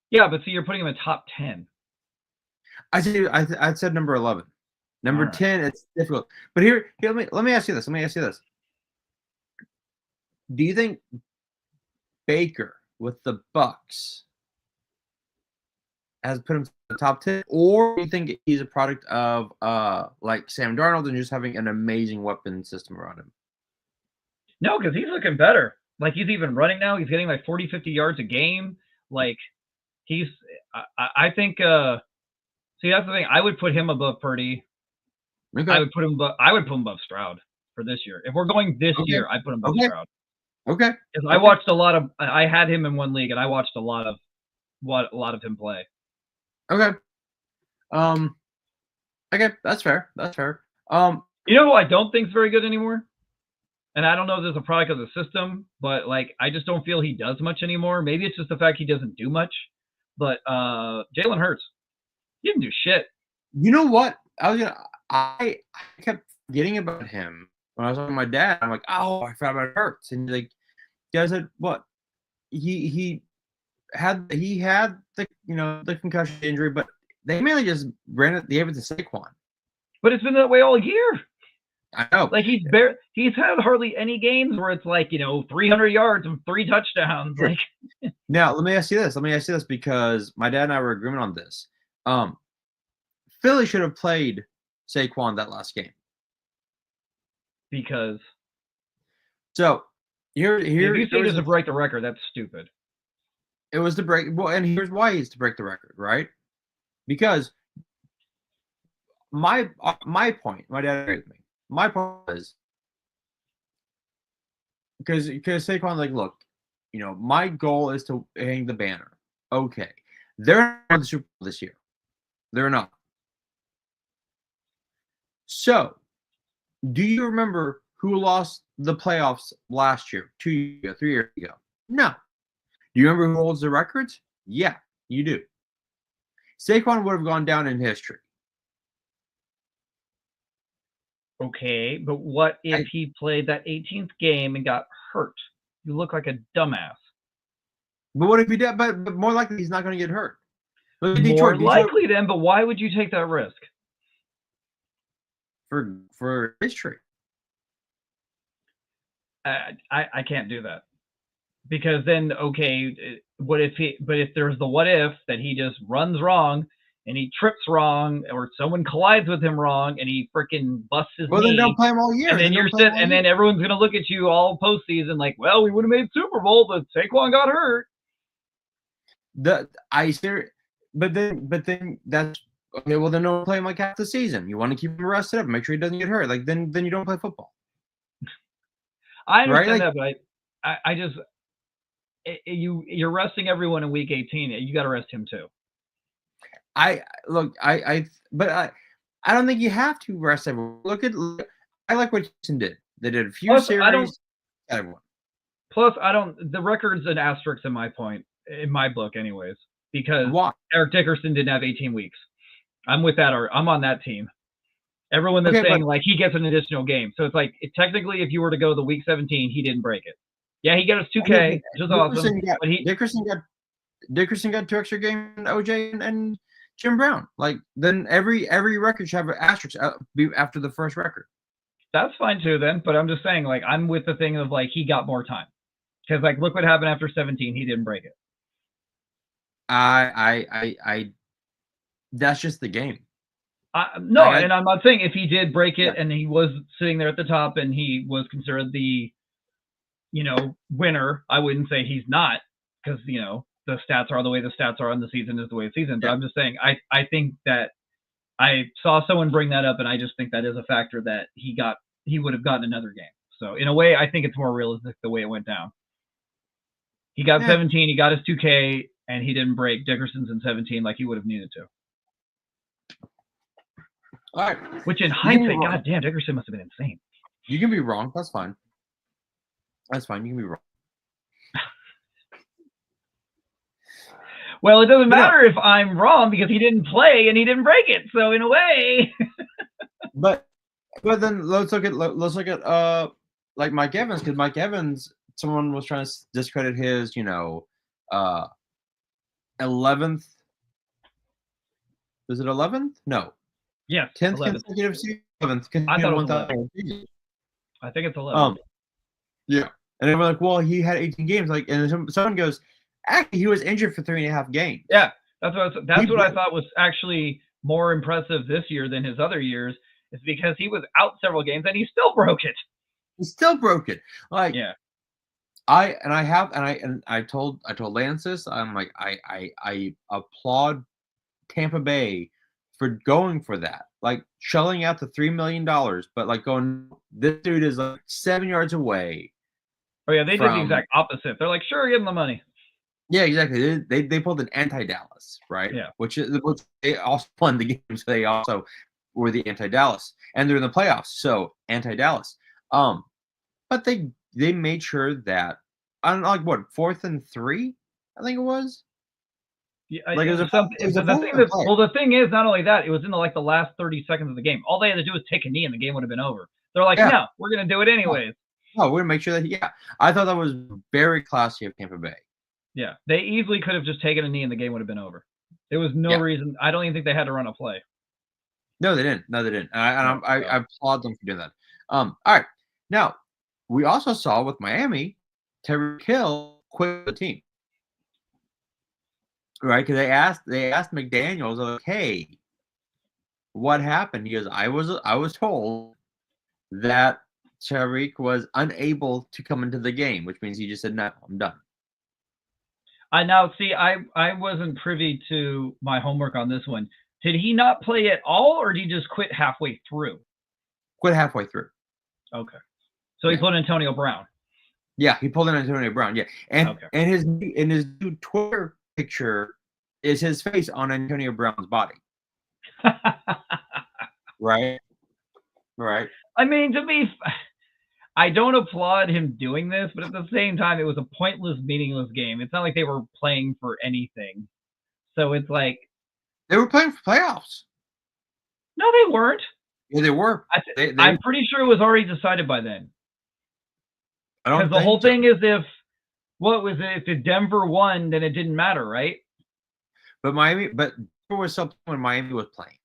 Yeah, but see, you're putting him in top 10. I said number 11. Number 10, it's difficult. But here let me ask you this. Do you think Baker with the Bucks has put him to the top 10, or do you think he's a product of like Sam Darnold and just having an amazing weapon system around him? No, because he's looking better. Like, he's even running now. He's getting like 40, 50 yards a game. Like, I think see, that's the thing. I would put him above Purdy. Okay. I would put him above Stroud for this year. If we're going this year, I'd put him above Stroud. Okay. I watched a lot of. I had him in one league, and I watched a lot of him play. Okay. Okay, that's fair. You know who I don't think is very good anymore? And I don't know if this is a product of the system, but I just don't feel he does much anymore. Maybe it's just the fact he doesn't do much. But Jalen Hurts, he didn't do shit. You know what? I kept forgetting about him when I was talking to my dad. I'm like, oh, I forgot about Hurts, and he's like, I said, what? He had the the concussion injury, but they mainly just gave it to Saquon. But it's been that way all year. I know. Like, he's had hardly any games where it's 300 yards and 3 touchdowns. Like, now let me ask you this because my dad and I were agreeing on this. Philly should have played Saquon that last game. Because so here if you say this to break the record, that's stupid. It was to break and here's why it's to break the record, right? Because my point, my dad agreed with me. My point is because Saquon, look, my goal is to hang the banner. Okay. They're not in the Super Bowl this year. They're not. So, do you remember who lost the playoffs last year, 2 years ago, 3 years ago? No. Do you remember who holds the records? Yeah, you do. Saquon would have gone down in history. Okay, but what if he played that 18th game and got hurt? You look like a dumbass. But what if he did? But more likely he's not going to get hurt. Look at More Detroit. likely then, but why would you take that risk? For history. I can't do that. Because then, okay, but if there's the what if that he just runs wrong and he trips wrong or someone collides with him wrong and he freaking busts his knee, then don't play him all year. And then everyone's gonna look at you all postseason like, well, we would have made Super Bowl, but Saquon got hurt. But then that's okay. Well, then don't play him like half the season. You want to keep him rested up, make sure he doesn't get hurt. Like then you don't play football. I understand that, but I just you're resting everyone in week 18. You got to rest him too. I don't think you have to rest everyone. I like what Houston did. They did a few series. Plus, the record's an asterisk in my book, anyways, because Eric Dickerson didn't have 18 weeks. I'm with that. I'm on that team. Everyone that's saying like he gets an additional game. So it's like technically, if you were to go to week 17, he didn't break it. Yeah, he got his 2K, which is awesome. Dickerson got 2 extra games, OJ and Jim Brown. Like then every record should have an asterisk after the first record. That's fine too, then. But I'm just saying, like, I'm with the thing of like he got more time because like look what happened after 17, he didn't break it. That's just the game. No, and I'm not saying if he did break it and he was sitting there at the top and he was considered the winner, I wouldn't say he's not because, the stats are the way the stats are and the season is the way the season. But I'm just saying, I think that I saw someone bring that up and I just think that is a factor that he would have gotten another game. So in a way, I think it's more realistic the way it went down. He got 17, he got his 2K, and he didn't break Dickerson's in 17 like he would have needed to. All right. Which in hindsight, goddamn, Dickerson must have been insane. You can be wrong. That's fine. That's fine. You can be wrong. Well, it doesn't matter if I'm wrong because he didn't play and he didn't break it. So in a way. but then let's look at like Mike Evans, because Mike Evans, someone was trying to discredit his 11th. Was it 11th? No. Yeah. 10th 11th. Consecutive season. 11th. I thought it was 11th. I think it's 11th. Yeah. And they were like, well, he had 18 games. Like, and someone goes, actually, he was injured for 3.5 games. Yeah, that's what I thought was actually more impressive this year than his other years. Is because he was out several games and he still broke it. He still broke it. Like, yeah. I told Lance this. I'm like, I applaud Tampa Bay for going for that. Like shelling out the $3 million, but like going, this dude is like 7 yards away. Oh yeah, they did the exact opposite. They're like, sure, give him the money. Yeah, exactly. They pulled an anti-Dallas, right? Yeah. Which they also won the game, so they also were the anti-Dallas, and they're in the playoffs, so anti-Dallas. But they made sure that on like what 4th and 3, I think it was. Yeah, like the thing is, not only that, it was in the last 30 seconds of the game. All they had to do was take a knee, and the game would have been over. They're like, no, we're gonna do it anyways. No, we're gonna make sure that. Yeah, I thought that was very classy of Tampa Bay. Yeah, they easily could have just taken a knee, and the game would have been over. There was no reason. I don't even think they had to run a play. No, they didn't. I applaud them for doing that. All right. Now, we also saw with Miami, Tyreek Hill quit the team. Right? Because they asked McDaniels, like, hey, what happened? He goes, I was told that Tyreek was unable to come into the game, which means he just said, no, I'm done. I wasn't privy to my homework on this one. Did he not play at all, or did he just quit halfway through? Quit halfway through. Okay. So he pulled Antonio Brown. Yeah, he pulled in Antonio Brown. Yeah, and his new Twitter picture is his face on Antonio Brown's body. Right. I mean, I don't applaud him doing this, but at the same time, it was a pointless, meaningless game. It's not like they were playing for anything. So it's like they were playing for playoffs. No, they weren't. Yeah, they were. I'm pretty sure it was already decided by then. Because the whole thing is if Denver won, then it didn't matter, right? but there was something when Miami was playing.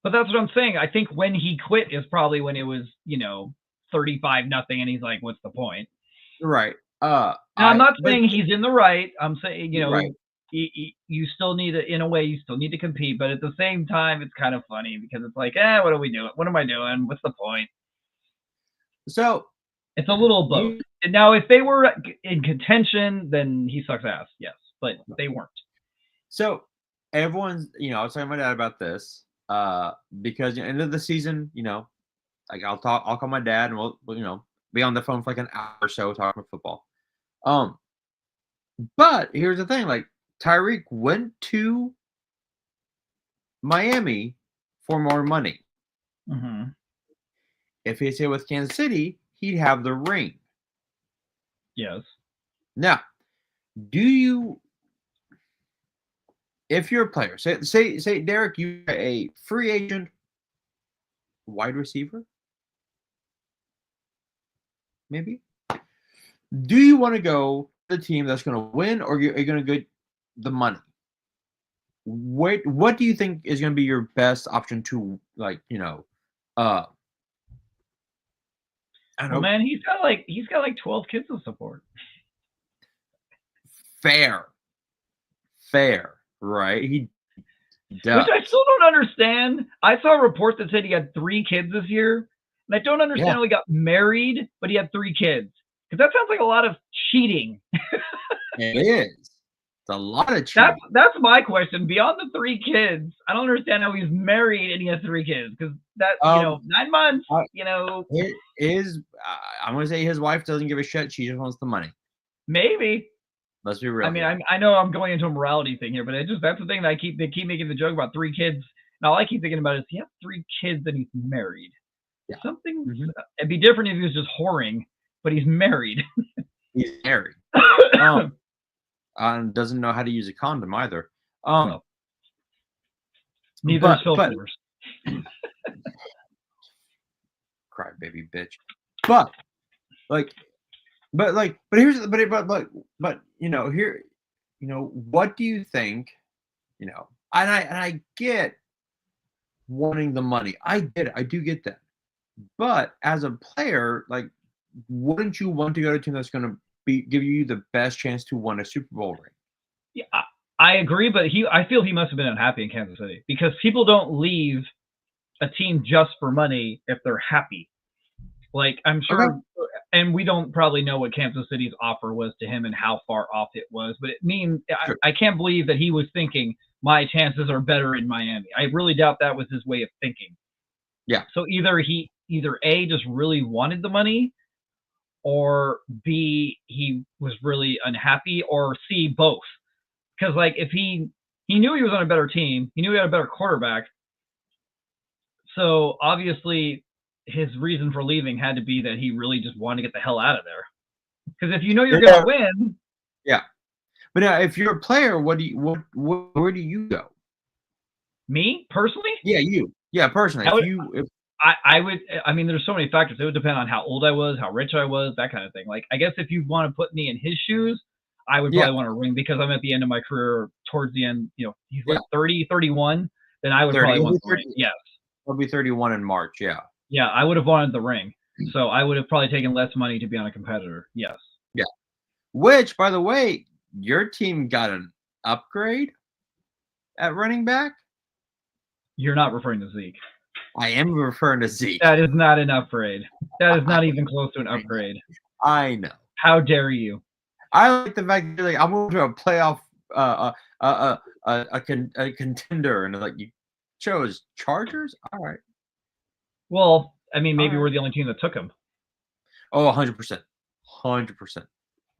But that's what I'm saying. I think when he quit is probably when it was, 35-0, and he's like, "What's the point?" Right. Now, I'm not saying he's in the right. I'm saying, right. you still need to, in a way, you still need to compete. But at the same time, it's kind of funny because it's like, what are we doing? What am I doing? What's the point? So it's a little both. And now, if they were in contention, then he sucks ass. Yes, but they weren't. So everyone's, I was talking to my dad about this because at the end of the season, like I'll call my dad and we'll be on the phone for like an hour or so talking football. But here's the thing, like Tyreek went to Miami for more money. Mm-hmm. If he stayed with Kansas City, he'd have the ring. Yes. Now, if you're a player, say Derek, you're a free agent wide receiver, maybe. Do you want to go to the team that's going to win, or are you going to get the money? What do you think is going to be your best option to, like, I don't know. Man, he's got like 12 kids to support. Fair, right? He does. Which I still don't understand. I saw a report that said he had 3 kids this year, and I don't understand how he got married, but he had 3 kids. Because that sounds like a lot of cheating. It is. It's a lot of cheating. That's my question. Beyond the 3 kids, I don't understand how he's married and he has 3 kids. Because that, 9 months, It is. I'm going to say his wife doesn't give a shit. She just wants the money. Maybe. Let's be real. I mean, I know I'm going into a morality thing here, but that's the thing that they keep making the joke about 3 kids. And all I keep thinking about is he has 3 kids and he's married. Yeah. Something. Mm-hmm. It'd be different if he was just whoring, but he's married. He's married. Doesn't know how to use a condom either. Neither is Phil Flowers. Cry baby bitch. But here's here, what do you think? And I get wanting the money. I do get that. But as a player, like, wouldn't you want to go to a team that's going to give you the best chance to win a Super Bowl ring? Yeah, I agree, but I feel he must have been unhappy in Kansas City because people don't leave a team just for money if they're happy. Like, I'm sure, and we don't probably know what Kansas City's offer was to him and how far off it was, but sure. I can't believe that he was thinking my chances are better in Miami. I really doubt that was his way of thinking. Yeah. So either A, just really wanted the money, or B, he was really unhappy, or C, both. Because, like, if he knew he was on a better team, he knew he had a better quarterback, so obviously his reason for leaving had to be that he really just wanted to get the hell out of there. Because if you know you're going to win. Yeah. But now, if you're a player, where do you go? Me, personally? Yeah, you. Yeah, personally. I would, there's so many factors. It would depend on how old I was, how rich I was, that kind of thing. Like, I guess if you want to put me in his shoes, I would probably want a ring because I'm at the end of my career, towards the end, he's like 30, 31, then I would probably want the ring. Yes. He'll be 31 in March, yeah. Yeah, I would have wanted the ring. So I would have probably taken less money to be on a competitor. Yes. Yeah. Which, by the way, your team got an upgrade at running back? You're not referring to Zeke. I am referring to Zeke. That is not an upgrade. That is not even close to an upgrade. I know. How dare you? I like the fact that I'm going to a playoff, a contender, and like you chose Chargers. All right. Well, maybe we're the only team that took him. Oh, 100%. 100%.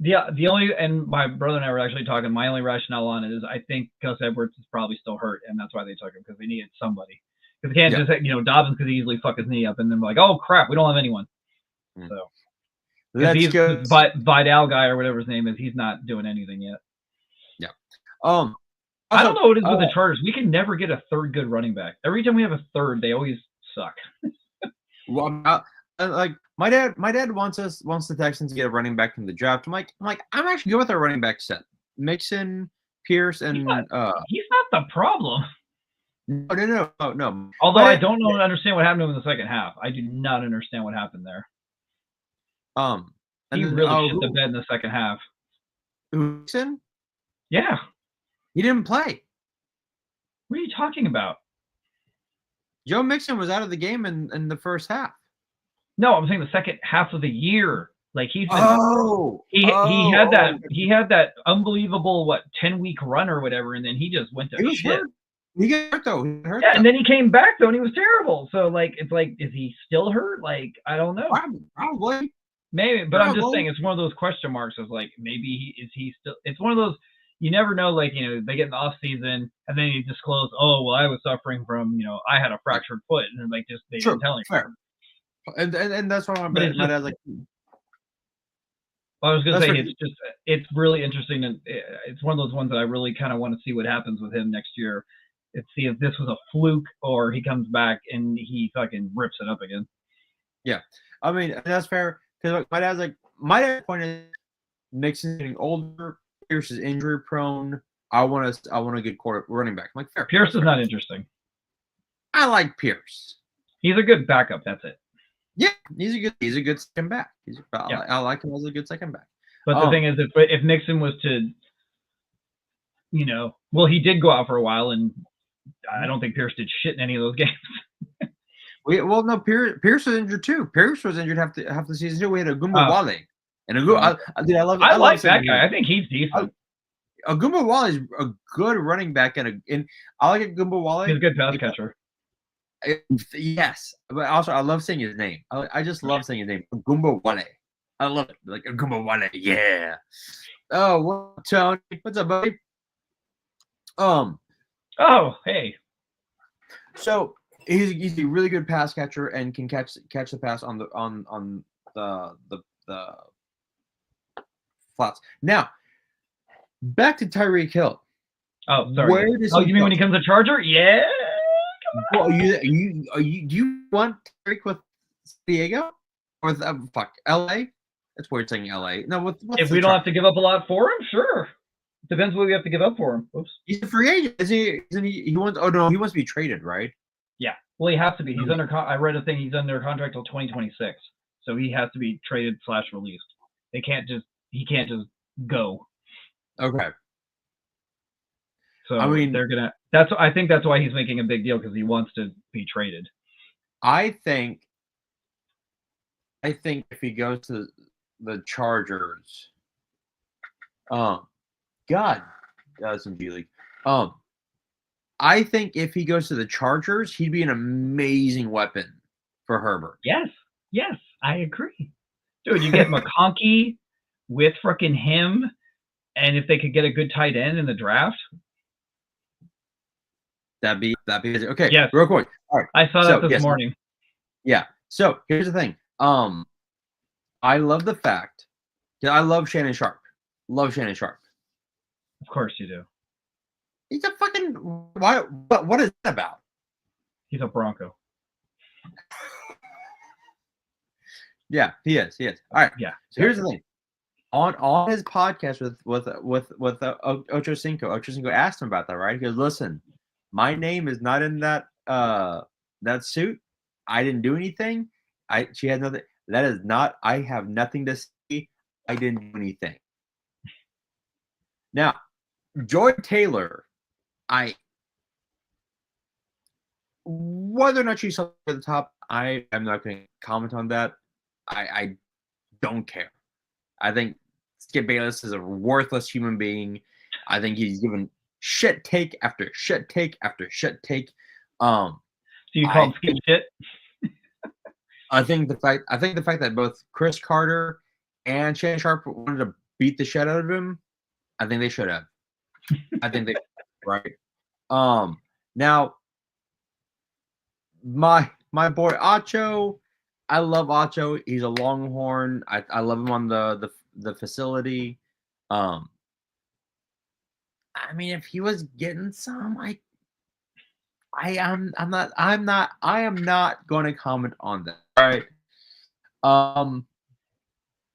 Yeah, the only, and my brother and I were actually talking, my only rationale on it is I think Gus Edwards is probably still hurt, and that's why they took him, because they needed somebody. Because they can't just, Dobbins could easily fuck his knee up, and then like, oh, crap, we don't have anyone. So, let's go. Vidal guy, or whatever his name is, he's not doing anything yet. Yeah. I don't know what it is with the Chargers. We can never get a third good running back. Every time we have a third, they always suck. Well, like my dad wants the Texans to get a running back from the draft. I'm actually good with our running back set. Mixon, Pierce and he's not the problem. No. Although I don't understand what happened to him in the second half. I do not understand what happened there. He really shit the bed in the second half. Mixon? Yeah. He didn't play. What are you talking about? Joe Mixon was out of the game in the first half. No, I'm saying the second half of the year. Like he's been, he had that unbelievable 10-week run or whatever, and then he just went to shit. Hurt. He got hurt though. And then he came back though, and he was terrible. So like, it's like, is he still hurt? Like, I don't know. Probably. Maybe, but I'm just saying it's one of those question marks of like, maybe he still. It's one of those, you never know. Like, you know, they get in the off season and then you disclose, oh well, I was suffering from, you know, I had a fractured foot, and then like just they didn't tell him. Fair. And that's why my dad's like. I was gonna say it's really interesting, and it's one of those ones that I really kind of want to see what happens with him next year. And see if this was a fluke or he comes back and he fucking rips it up again. Yeah, I mean that's fair because my dad's point is Nixon's getting older. Pierce is injury prone. I want a good running back. I'm like, fair. Pierce is not interesting. I like Pierce. He's a good backup. That's it. Yeah, he's a good second back. I like him as a good second back. But the thing is, if Nixon was to, you know, well, he did go out for a while, and I don't think Pierce did shit in any of those games. No, Pierce was injured too. Pierce was injured half the season too. We had Agumba Wale, and I like that guy. I think he's decent. Agumba Wale is a good running back, and I like Agumba Wale. He's a good pass catcher. Yes, but also I love saying his name. I just love saying his name, Agumba Wale. I love it, like Agumba Wale. Yeah. Oh, what, Tony? What's up, buddy? Oh, hey. So he's a really good pass catcher and can catch the pass on the flats. Now, back to Tyreek Hill. Oh, sorry. You mean when he comes a Charger? Yeah. Well, do you want Tyreek with Diego or with LA? That's weird saying LA. No, if we don't have to give up a lot for him, sure. Depends what we have to give up for him. Oops. He's a free agent, isn't he? He wants. Oh no, he wants to be traded, right? Yeah. Well, he has to be. He's under. I read a thing. He's under contract till 2026, so he has to be traded / released. He can't just go. Okay. So I mean, they're gonna. I think that's why he's making a big deal, because he wants to be traded. I think if he goes to the Chargers, that's in G League. I think if he goes to the Chargers, he'd be an amazing weapon for Herbert. Yes, I agree. Dude, you get McConkey with frickin' him, and if they could get a good tight end in the draft, that'd be okay. Yes. Real quick. All right. I saw that this morning. Yeah. So here's the thing. I love the fact that I love Shannon Sharp. Love Shannon Sharp. Of course you do. He's a fucking what is that about? He's a Bronco. Yeah, he is. All right. Yeah. So here's the thing. On his podcast with Ocho Cinco asked him about that, right? He goes, "Listen, my name is not in that suit. I didn't do anything. She had nothing. That is not. I have nothing to say. I didn't do anything." Now, Joy Taylor, whether or not she's at the top, I am not going to comment on that. I don't care. I think Skip Bayless is a worthless human being. I think he's given shit take after shit take after shit take. Do you call him Skip shit? I think the fact that both Chris Carter and Shannon Sharp wanted to beat the shit out of him, I think they should have. I think they right. Now my boy Acho, I love Acho. He's a Longhorn. I love him on the facility. I mean, if he was getting some, I am not going to comment on that. All right.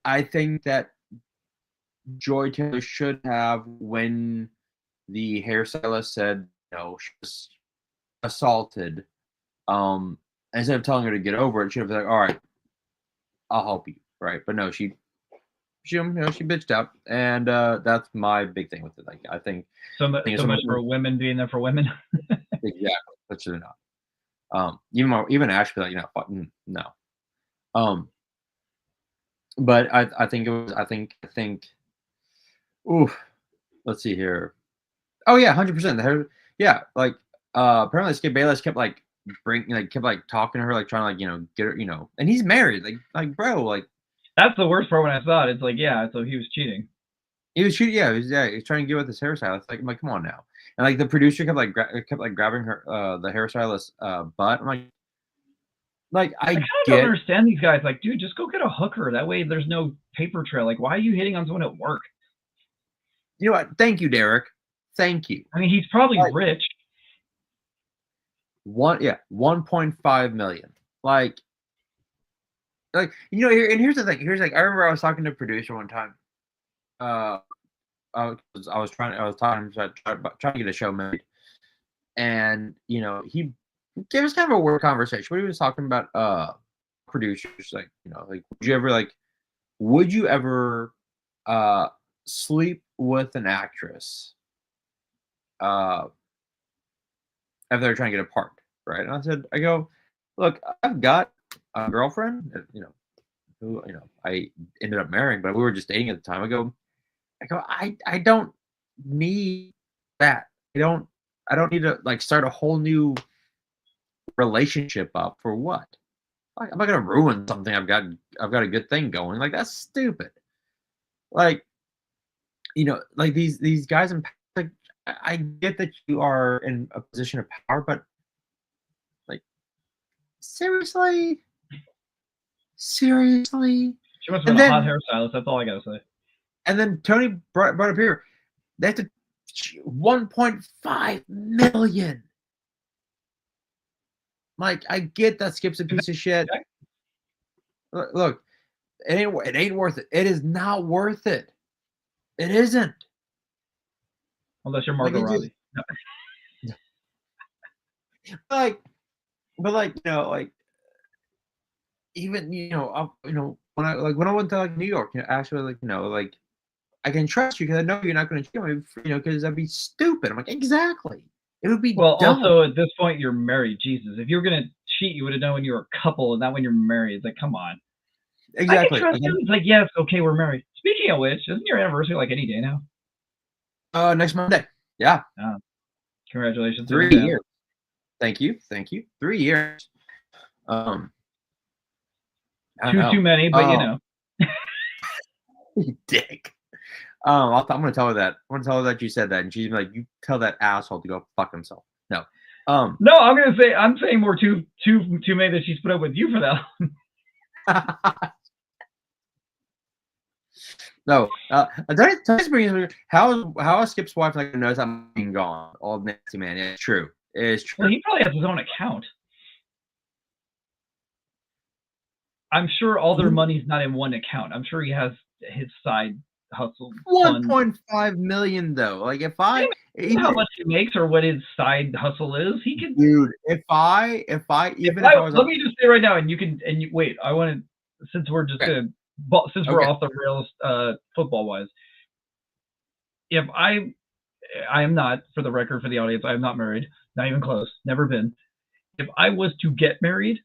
I think that Joy Taylor should have, when the hairstylist said, she was assaulted, instead of telling her to get over it, she would be like, all right, I'll help you, right? But no, she bitched out, and that's my big thing with it. Like, I think so much for women being there for women. exactly, but you're not. Even Ash be like, no. But I think it was I think ooh, let's see here. Oh yeah, 100%. Yeah, like apparently Skip Bayless kept like kept like talking to her, like trying to like get her, and he's married, like bro, like that's the worst part when I saw it. It's like, yeah, so he was cheating. He was cheating, yeah, he was trying to get with his hairstylist. I'm like, come on now. And like the producer kept like grabbing her the hairstylist butt. I'm like I kind of don't understand these guys. Like, dude, just go get a hooker. That way there's no paper trail. Like, why are you hitting on someone at work? You know what? Thank you, Derek. Thank you. I mean, he's probably rich. 1.5 million. Like here's the thing. Here's like I remember I was talking to a producer one time. I was talking trying to get a show made, and he gave us kind of a weird conversation. But he was talking about producers, like like would you ever sleep with an actress if they're trying to get a part, right? And I go, look, I've got a girlfriend, who I ended up marrying, but we were just dating at the time. I go, I don't need that. I don't need to like start a whole new relationship up for what? Like, I'm not gonna ruin something I've got a good thing going. Like, that's stupid. Like, like these guys in, like, I get that you are in a position of power, but like, seriously. She must have been a hot hairstylist. That's all I gotta say. And then Tony brought up here, they have to 1.5 million. Like, I get that Skip's a piece of shit. Look, it ain't worth it. It is not worth it. It isn't. Unless you're Margot Robbie. But like even when I went to like New York, actually like I can trust you because I know you're not going to cheat on me, because that'd be stupid. I'm like, exactly. It would be dumb. Also at this point you're married. Jesus, if you were going to cheat, you would have known when you were a couple and not when you're married. It's like, come on. Exactly. I can trust him. It's like, yes, okay, we're married. Speaking of which, isn't your anniversary like any day now? Next Monday. Yeah. Congratulations. 3 years. Thank you. 3 years. Too many, but dick. I'm gonna tell her that. I'm gonna tell her that you said that, and she's like, "You tell that asshole to go fuck himself." No. No, I'm saying more too many that she's put up with you for that. No. How is Skip's wife like knows I'm being gone? All nasty man. It's true. It's true. Well, he probably has his own account. I'm sure all their money's not in one account. I'm sure he has his side hustle. 1.5 million though. Like if I how much he makes or what his side hustle is, he can. Dude, let me just say right now, and you wait. I want to, since we're just gonna, we're off the rails, football wise. If I am not, for the record, for the audience, I am not married, not even close, never been. If I was to get married,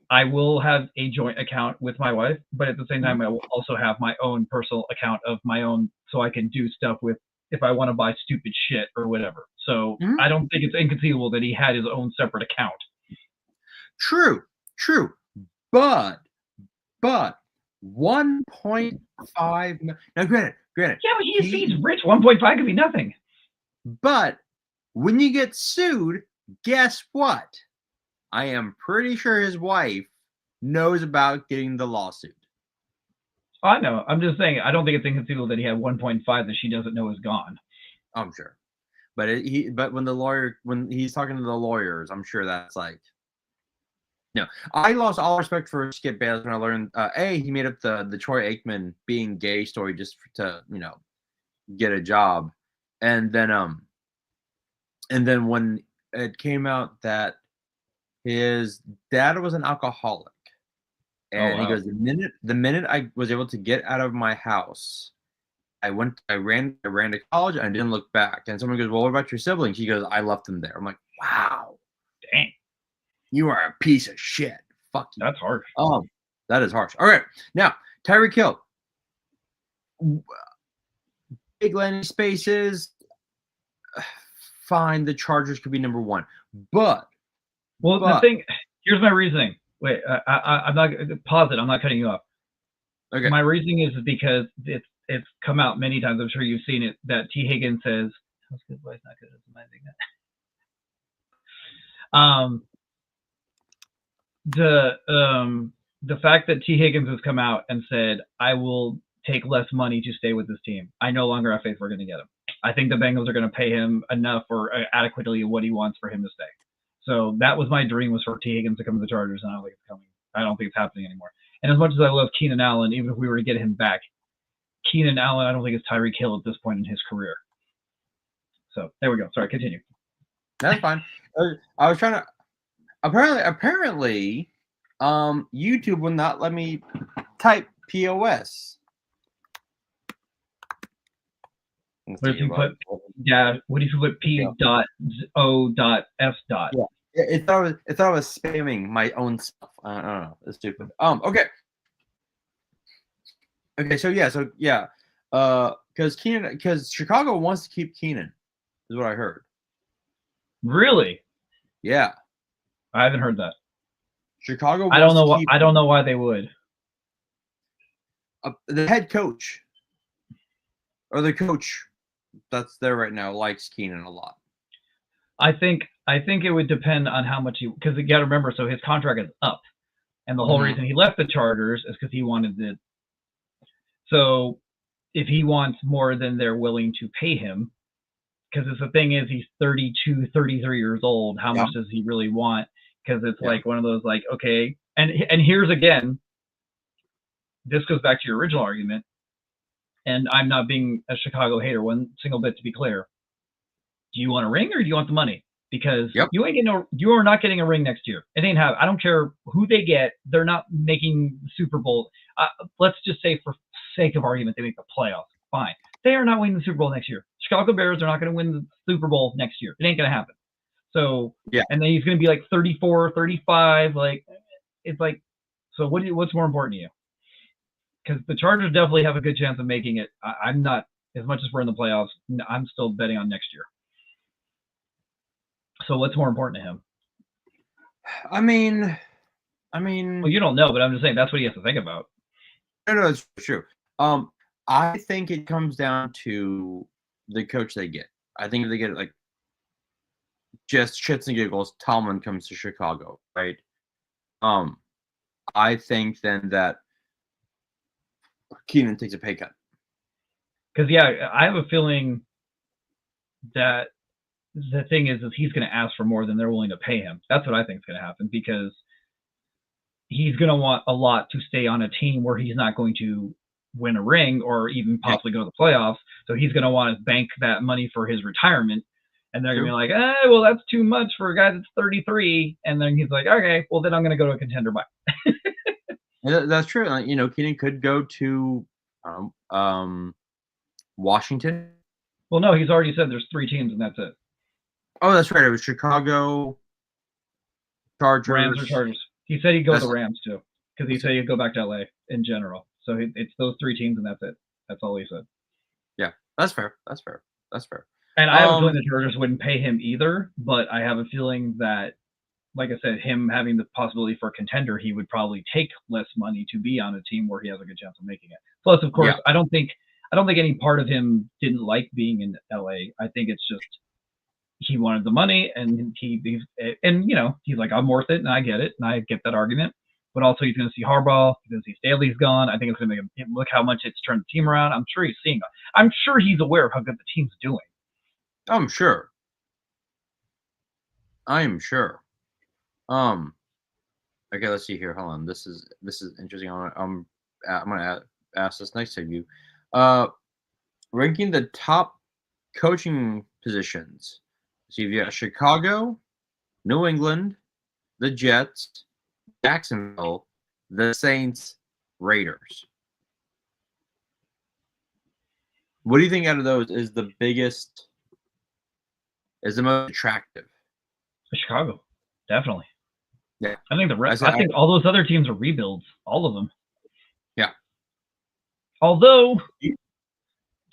I will have a joint account with my wife, but at the same time, I will also have my own personal account of my own, so I can do stuff with if I want to buy stupid shit or whatever. So I don't think it's inconceivable that he had his own separate account. True, but 1.5 million. Now, granted. Yeah, but he's rich. 1.5 could be nothing. But when you get sued, guess what? I am pretty sure his wife knows about getting the lawsuit. I know. I'm just saying, I don't think it's inconceivable that he had 1.5 that she doesn't know is gone. I'm sure. But but when he's talking to the lawyers, I'm sure that's like, no. I lost all respect for Skip Bayless when I learned, he made up the Troy Aikman being gay story just to, get a job. And then, And then when it came out that his dad was an alcoholic, and he wow. goes, the minute I was able to get out of my house, I ran to college, and I didn't look back. And someone goes, well, what about your siblings? He goes, I left them there. I'm like, wow, Dang, you are a piece of shit. Fuck you. that's harsh. That is harsh. All right, now Tyreek Hill, big landing spaces. Fine, the Chargers could be number one, but the thing, here's my reasoning. Wait, I'm not pause it. I'm not cutting you off. okay. My reasoning is because it's come out many times. I'm sure you've seen it. That T. Higgins says, "How's good boys not good at amazing that." The fact that T. Higgins has come out and said, "I will take less money to stay with this team. I no longer have faith we're going to get him. I think the Bengals are going to pay him enough or adequately what he wants for him to stay." So that was my dream, was for T. Higgins to come to the Chargers, and I don't think it's coming. I don't think it's happening anymore. And as much as I love Keenan Allen, even if we were to get him back, Keenan Allen, I don't think it's Tyreek Hill at this point in his career. So there we go. Sorry, continue. That's fine. I was trying to. Apparently, YouTube will not let me type POS. What if you put What if you put P dot O dot S dot? Yeah. It thought I was spamming my own stuff. I don't know. It's stupid. Okay. Okay. So yeah. Because Chicago wants to keep Keenan, is what I heard. Really? Yeah. I haven't heard that. Chicago. I don't know. I don't know why they would. The head coach, or the coach that's there right now, likes Keenan a lot. I think it would depend on how much because you got to remember, so his contract is up, and the whole reason he left the Chargers is because he wanted it. So if he wants more than they're willing to pay him, because the thing is, he's 32, 33 years old. How much does he really want? Because it's like one of those, like, okay, and here's again, this goes back to your original argument, and I'm not being a Chicago hater one single bit, to be clear. Do you want a ring or do you want the money? Because you are not getting a ring next year. It ain't I don't care who they get. They're not making the Super Bowl. Let's just say, for sake of argument, they make the playoffs. Fine. They are not winning the Super Bowl next year. Chicago Bears are not going to win the Super Bowl next year. It ain't going to happen. So, and then he's going to be like 34, 35. Like, it's like, so what's more important to you? Because the Chargers definitely have a good chance of making it. I'm not, as much as we're in the playoffs, I'm still betting on next year. So what's more important to him? I mean, well, you don't know, but I'm just saying that's what he has to think about. No, it's true. I think it comes down to the coach they get. I think if they get like just shits and giggles, Tomlin comes to Chicago, right? I think then that Keenan takes a pay cut. Because I have a feeling that the thing is he's going to ask for more than they're willing to pay him. That's what I think is going to happen, because he's going to want a lot to stay on a team where he's not going to win a ring or even possibly go to the playoffs. So he's going to want to bank that money for his retirement. And they're going to be like, well, that's too much for a guy that's 33. And then he's like, okay, well, then I'm going to go to a contender. Bye. That's true. Keenan could go to Washington. Well, no, he's already said there's 3 teams and that's it. Oh, that's right. It was Chicago, Chargers. Rams or Chargers. He said he'd go to the Rams too, because he said he'd go back to LA in general. So it's those 3 teams and that's it. That's all he said. Yeah, that's fair. And I have a feeling the Chargers wouldn't pay him either, but I have a feeling that, like I said, him having the possibility for a contender, he would probably take less money to be on a team where he has a good chance of making it. Plus, of course, I don't think any part of him didn't like being in LA. I think it's just he wanted the money, and he's like, I'm worth it, and I get it, and I get that argument. But also, he's going to see Harbaugh, he's going to see Staley's gone. I think it's going to make him look how much it's turned the team around. I'm sure he's seeing. I'm sure he's aware of how good the team's doing. I'm sure. Okay, let's see here. Hold on. This is interesting. I'm gonna ask this next to you. Ranking the top coaching positions. So you've got Chicago, New England, the Jets, Jacksonville, the Saints, Raiders. What do you think out of those is the biggest, is the most attractive? Chicago, definitely. Yeah, I think I think all those other teams are rebuilds, all of them. Yeah. Although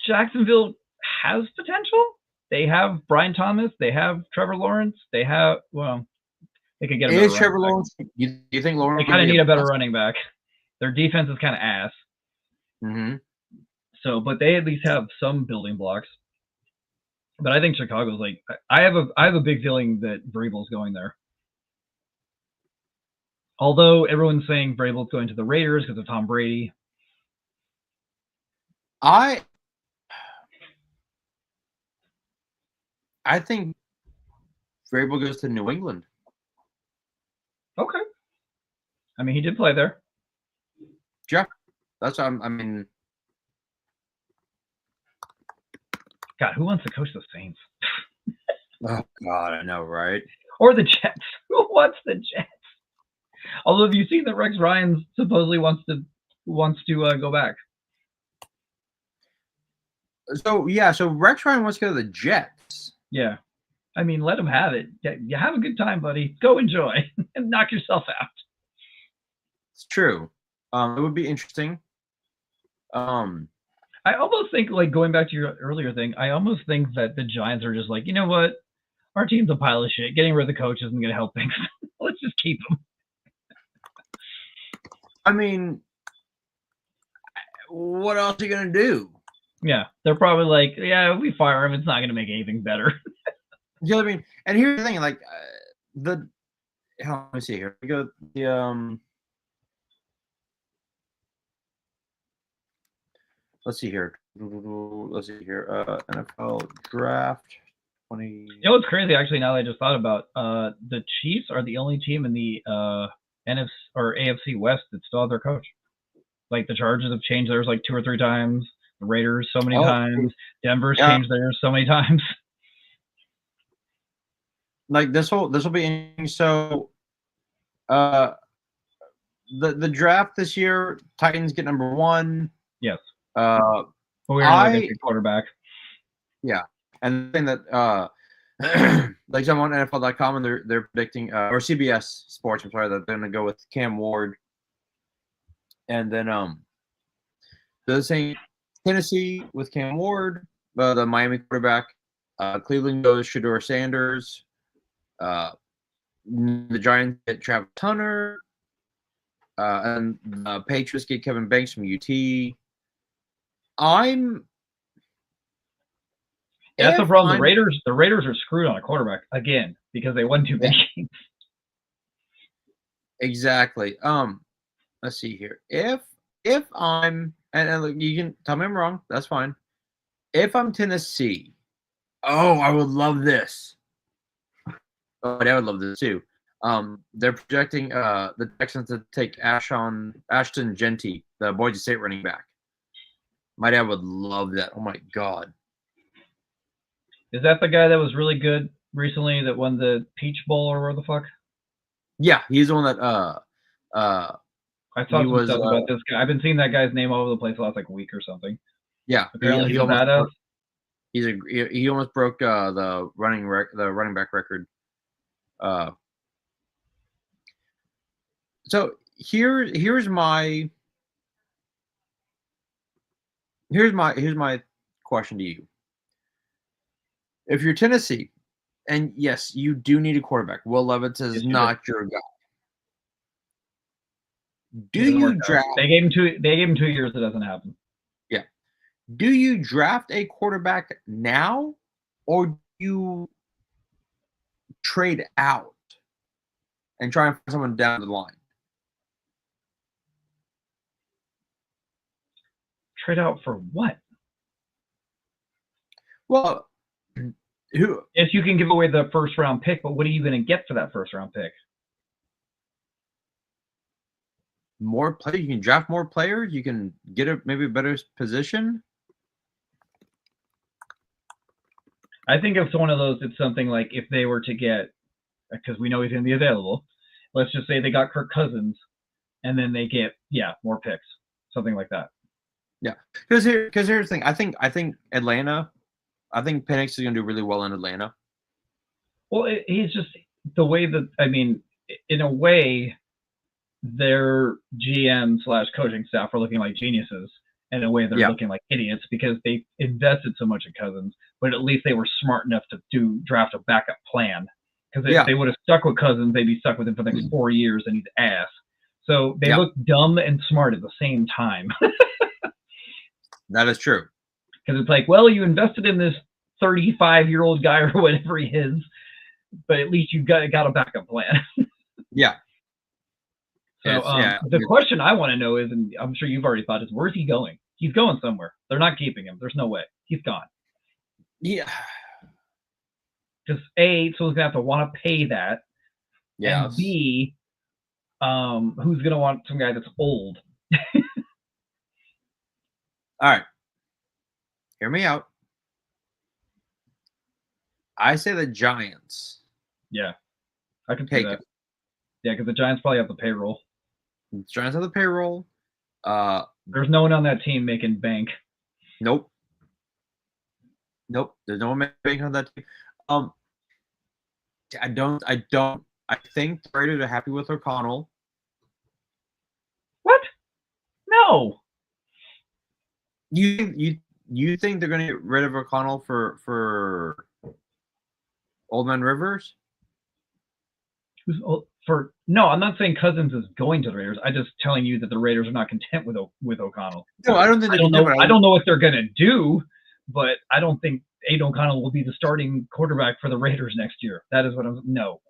Jacksonville has potential. They have Brian Thomas. They have Trevor Lawrence. They have they could get a better running Trevor back. Lawrence? You think Lawrence? They kind of need a better running back. Their defense is kind of ass. Mm-hmm. So, but they at least have some building blocks. But I think Chicago's like I have a big feeling that Vrabel's going there. Although everyone's saying Vrabel's going to the Raiders because of Tom Brady. I think Vrabel goes to New England. Okay. I mean, he did play there. Yeah, that's what I mean. God, who wants to coach the Saints? Oh God, I know, right? Or the Jets. Who wants the Jets? Although, have you seen that Rex Ryan supposedly wants to go back? So yeah, so Rex Ryan wants to go to the Jets. Yeah, I mean, let him have it. You have a good time, buddy. Go enjoy and knock yourself out. It's true. It would be interesting. I almost think, like, going back to your earlier thing, I almost think that the Giants are just like, you know what? Our team's a pile of shit. Getting rid of the coach isn't going to help things. Let's just keep them. I mean, what else are you going to do? Yeah, they're probably like, yeah, if we fire him, it's not going to make anything better. You know what I mean? And here's the thing, like, let me see here. We go the let's see here. Let's see here. NFL draft 20. You know what's crazy? Actually, now that I just thought about, the Chiefs are the only team in the NFC or AFC West that still have their coach. Like the Chargers have changed theirs like 2 or 3 times. The Raiders so many times. Denver's changed theirs so many times. Like this will be interesting. So, the draft this year, Titans get number 1. Yes. We are looking at quarterback. Yeah, and the thing that like I'm on NFL.com and they're predicting or CBS Sports, I'm sorry, that they're going to go with Cam Ward, and then they're saying Tennessee with Cam Ward, the Miami quarterback, Cleveland goes Shedeur Sanders, the Giants get Travis Hunter, and the Patriots get Kevin Banks from UT. That's the problem. The Raiders are screwed on a quarterback again because they won 2 big games. Exactly. Let's see here. If I'm and look, you can tell me I'm wrong. That's fine. If I'm Tennessee, I would love this. Oh, I would love this too. They're projecting the Texans to take Ashton Genty, the Boise State running back. My dad would love that. Oh my God. Is that the guy that was really good recently that won the Peach Bowl or where the fuck? Yeah, he's the one that I thought some stuff about this guy. I've been seeing that guy's name all over the place the last like week or something. Yeah, apparently he's a badass. He almost broke the running back record. So here's my question to you. If you're Tennessee, and yes, you do need a quarterback. Will Levis is not your guy. Do you draft? They gave him 2 years. It doesn't happen. Yeah. Do you draft a quarterback now, or do you trade out and try and find someone down the line? Trade out for what? Well, Yes, you can give away the first round pick, but what are you going to get for that first round pick? More players. You can draft more players. You can get maybe a better position. I think it's one of those. It's something like if they were to get, because we know he's going to be available. Let's just say they got Kirk Cousins, and then they get more picks, something like that. Yeah, because here's the thing. I think Atlanta. I think Penix is going to do really well in Atlanta. Well, he's just the way that in a way, their GM / coaching staff are looking like geniuses. In a way, they're looking like idiots because they invested so much in Cousins, but at least they were smart enough to draft a backup plan. Because if they would have stuck with Cousins, they'd be stuck with him for the next 4 years, and he's ass. So they look dumb and smart at the same time. That is true. Because it's like, well, you invested in this 35-year-old guy or whatever he is, but at least you got a backup plan. Yeah. So the question I want to know is, and I'm sure you've already thought, is where's he going? He's going somewhere. They're not keeping him. There's no way. He's gone. Yeah. Because A, someone's gonna have to want to pay that. Yeah. And B, who's gonna want some guy that's old? All right. Hear me out. I say the Giants. Yeah. I can take that. Yeah, because the Giants probably have the payroll. The Giants have the payroll. There's no one on that team making bank. Nope. There's no one making bank on that team. I think the Raiders are happy with O'Connell. What? No. You think they're gonna get rid of O'Connell for Old Man Rivers? Who's old? No, I'm not saying Cousins is going to the Raiders. I'm just telling you that the Raiders are not content with O'Connell. No, I don't think. I don't know what they're gonna do, but I don't think Aiden O'Connell will be the starting quarterback for the Raiders next year. That is what I'm. No.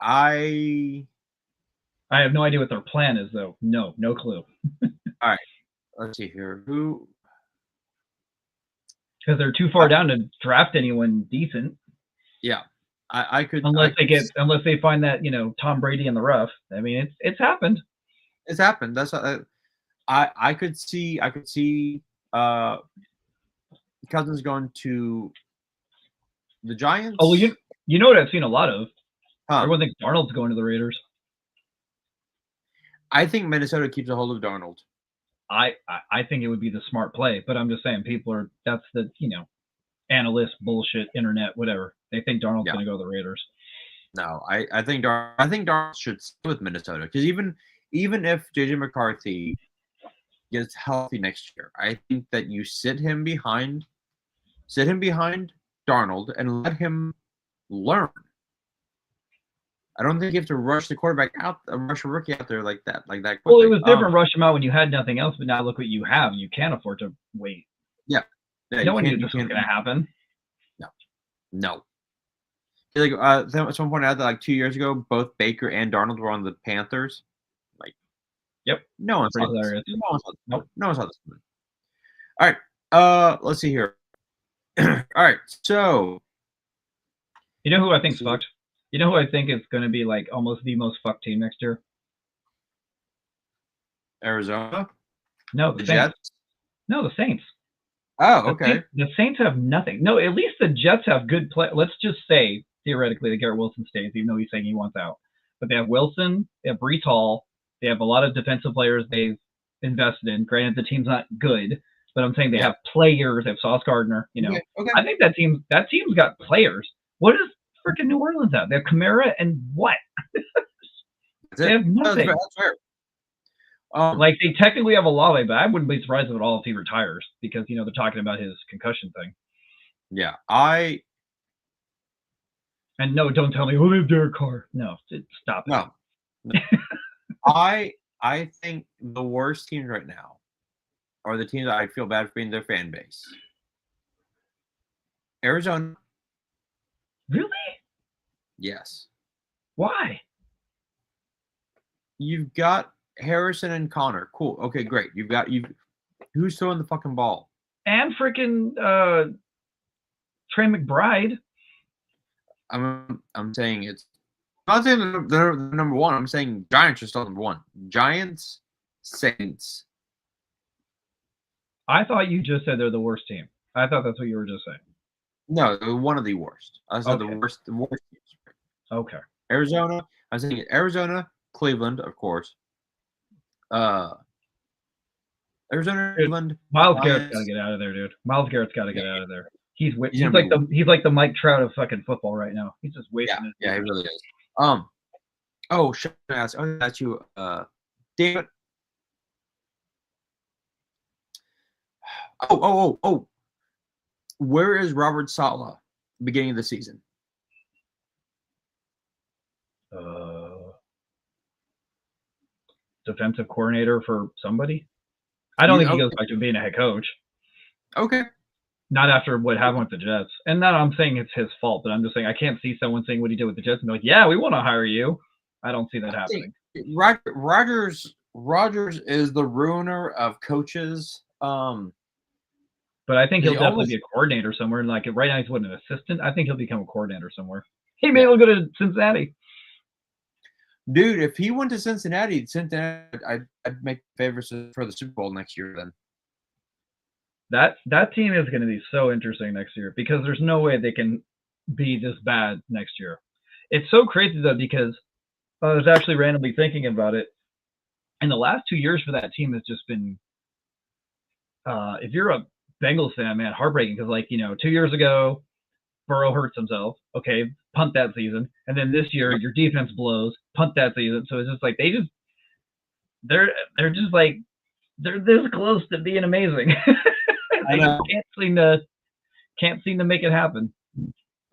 I have no idea what their plan is, though. No clue. All right, let's see here. Who? Because they're too far down to draft anyone decent. Yeah. I could unless they find that Tom Brady in the rough. I mean, it's happened. It's happened. That's I could see Cousins going to the Giants. Oh, well, you know what I've seen a lot of. Everyone thinks Darnold's going to the Raiders. I think Minnesota keeps a hold of Darnold. I think it would be the smart play, but I'm just saying that's the analyst bullshit, internet, whatever. They think Darnold's going to go to the Raiders. No, I think Darnold should stay with Minnesota because even if JJ McCarthy gets healthy next year, I think that you sit him behind Darnold and let him learn. I don't think you have to rush the quarterback out, rush a rookie out there like that. Quickly. Well, it was different rush him out when you had nothing else, but now look what you have. You can't afford to wait. Yeah. No one knew this was going to happen. No. Someone pointed out that 2 years ago, both Baker and Darnold were on the Panthers. Yep. No one saw this. Nope. No one saw this. All right. Let's see here. All right. So. You know who I think's fucked? You know who I think is going to be almost the most fucked team next year? Arizona? No, the Saints. Jets? No, the Saints. Oh, okay. The Saints have nothing. No, at least the Jets have good play. Let's just say, theoretically, that Garrett Wilson stays, even though he's saying he wants out. But they have Wilson, they have Breece Hall, they have a lot of defensive players they've invested in. Granted, the team's not good, but I'm saying they have players. They have Sauce Gardner. Okay. I think that team's got players. What is freaking New Orleans have? They have Kamara and what? They have nothing. That's fair. They technically have Olave, but I wouldn't be surprised at all if he retires because they're talking about his concussion thing. Yeah, and no, don't tell me. Oh, they have Derek Carr. No, stop it. No. I think the worst teams right now are the teams that I feel bad for being their fan base. Arizona. Really? Yes. Why? You've got Harrison and Connor. Cool. Okay, great. Who's throwing the fucking ball? And freaking Trey McBride. I'm saying it's. I'm not saying they're number one. I'm saying Giants are still number one. Giants, Saints. I thought you just said they're the worst team. I thought that's what you were just saying. No, one of the worst. I said Okay. the worst teams. Okay. Arizona. I was thinking Arizona, Cleveland, of course. Arizona, Dude, Cleveland, Miles Garrett's got to Lions. get out of there, dude. Miles Garrett's got to get out of there. He's gonna like be, he's like the Mike Trout of fucking football right now. He's just wasting his yeah, he time. really is. Oh, should I ask? Oh, that's you. Damn it. Oh. Where is Robert Saleh beginning of the season? Defensive coordinator for somebody. I don't think he goes back to being a head coach. Okay. Not after what happened with the Jets. And not I'm saying it's his fault, but I'm just saying I can't see someone saying what he did with the Jets and be like, yeah, we want to hire you. I don't see that happening. Rodgers is the ruiner of coaches. But I think he'll definitely be a coordinator somewhere. And like right now he's an assistant. I think he'll become a coordinator somewhere. He may go to Cincinnati. Dude, if he went to Cincinnati, I'd make favorites for the Super Bowl next year then. That team is going to be so interesting next year because there's no way they can be this bad next year. It's so crazy though because I was actually randomly thinking about it. And the last 2 years for that team has just been, if you're a Bengals fan, man, heartbreaking because 2 years ago, Burrow hurts himself. Okay, punt that season, and then this year your defense blows. Punt that season. So it's just like they're just like they're this close to being amazing. They can't seem to make it happen.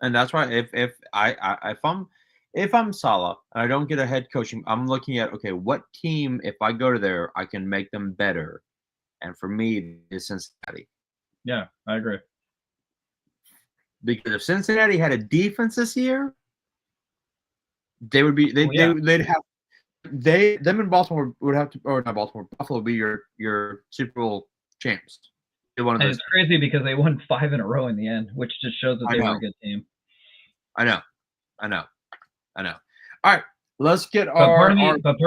And that's why if I'm Saleh and I don't get a head coaching, I'm looking at what team if I go to there I can make them better, and for me it's Cincinnati. Yeah, I agree. Because if Cincinnati had a defense this year, they would be they'd have them in Baltimore would have to, or not Baltimore, Buffalo would be your Super Bowl champs. And it's crazy because they won 5 in a row in the end, which just shows that they were a good team. I know. All right, let's get but part of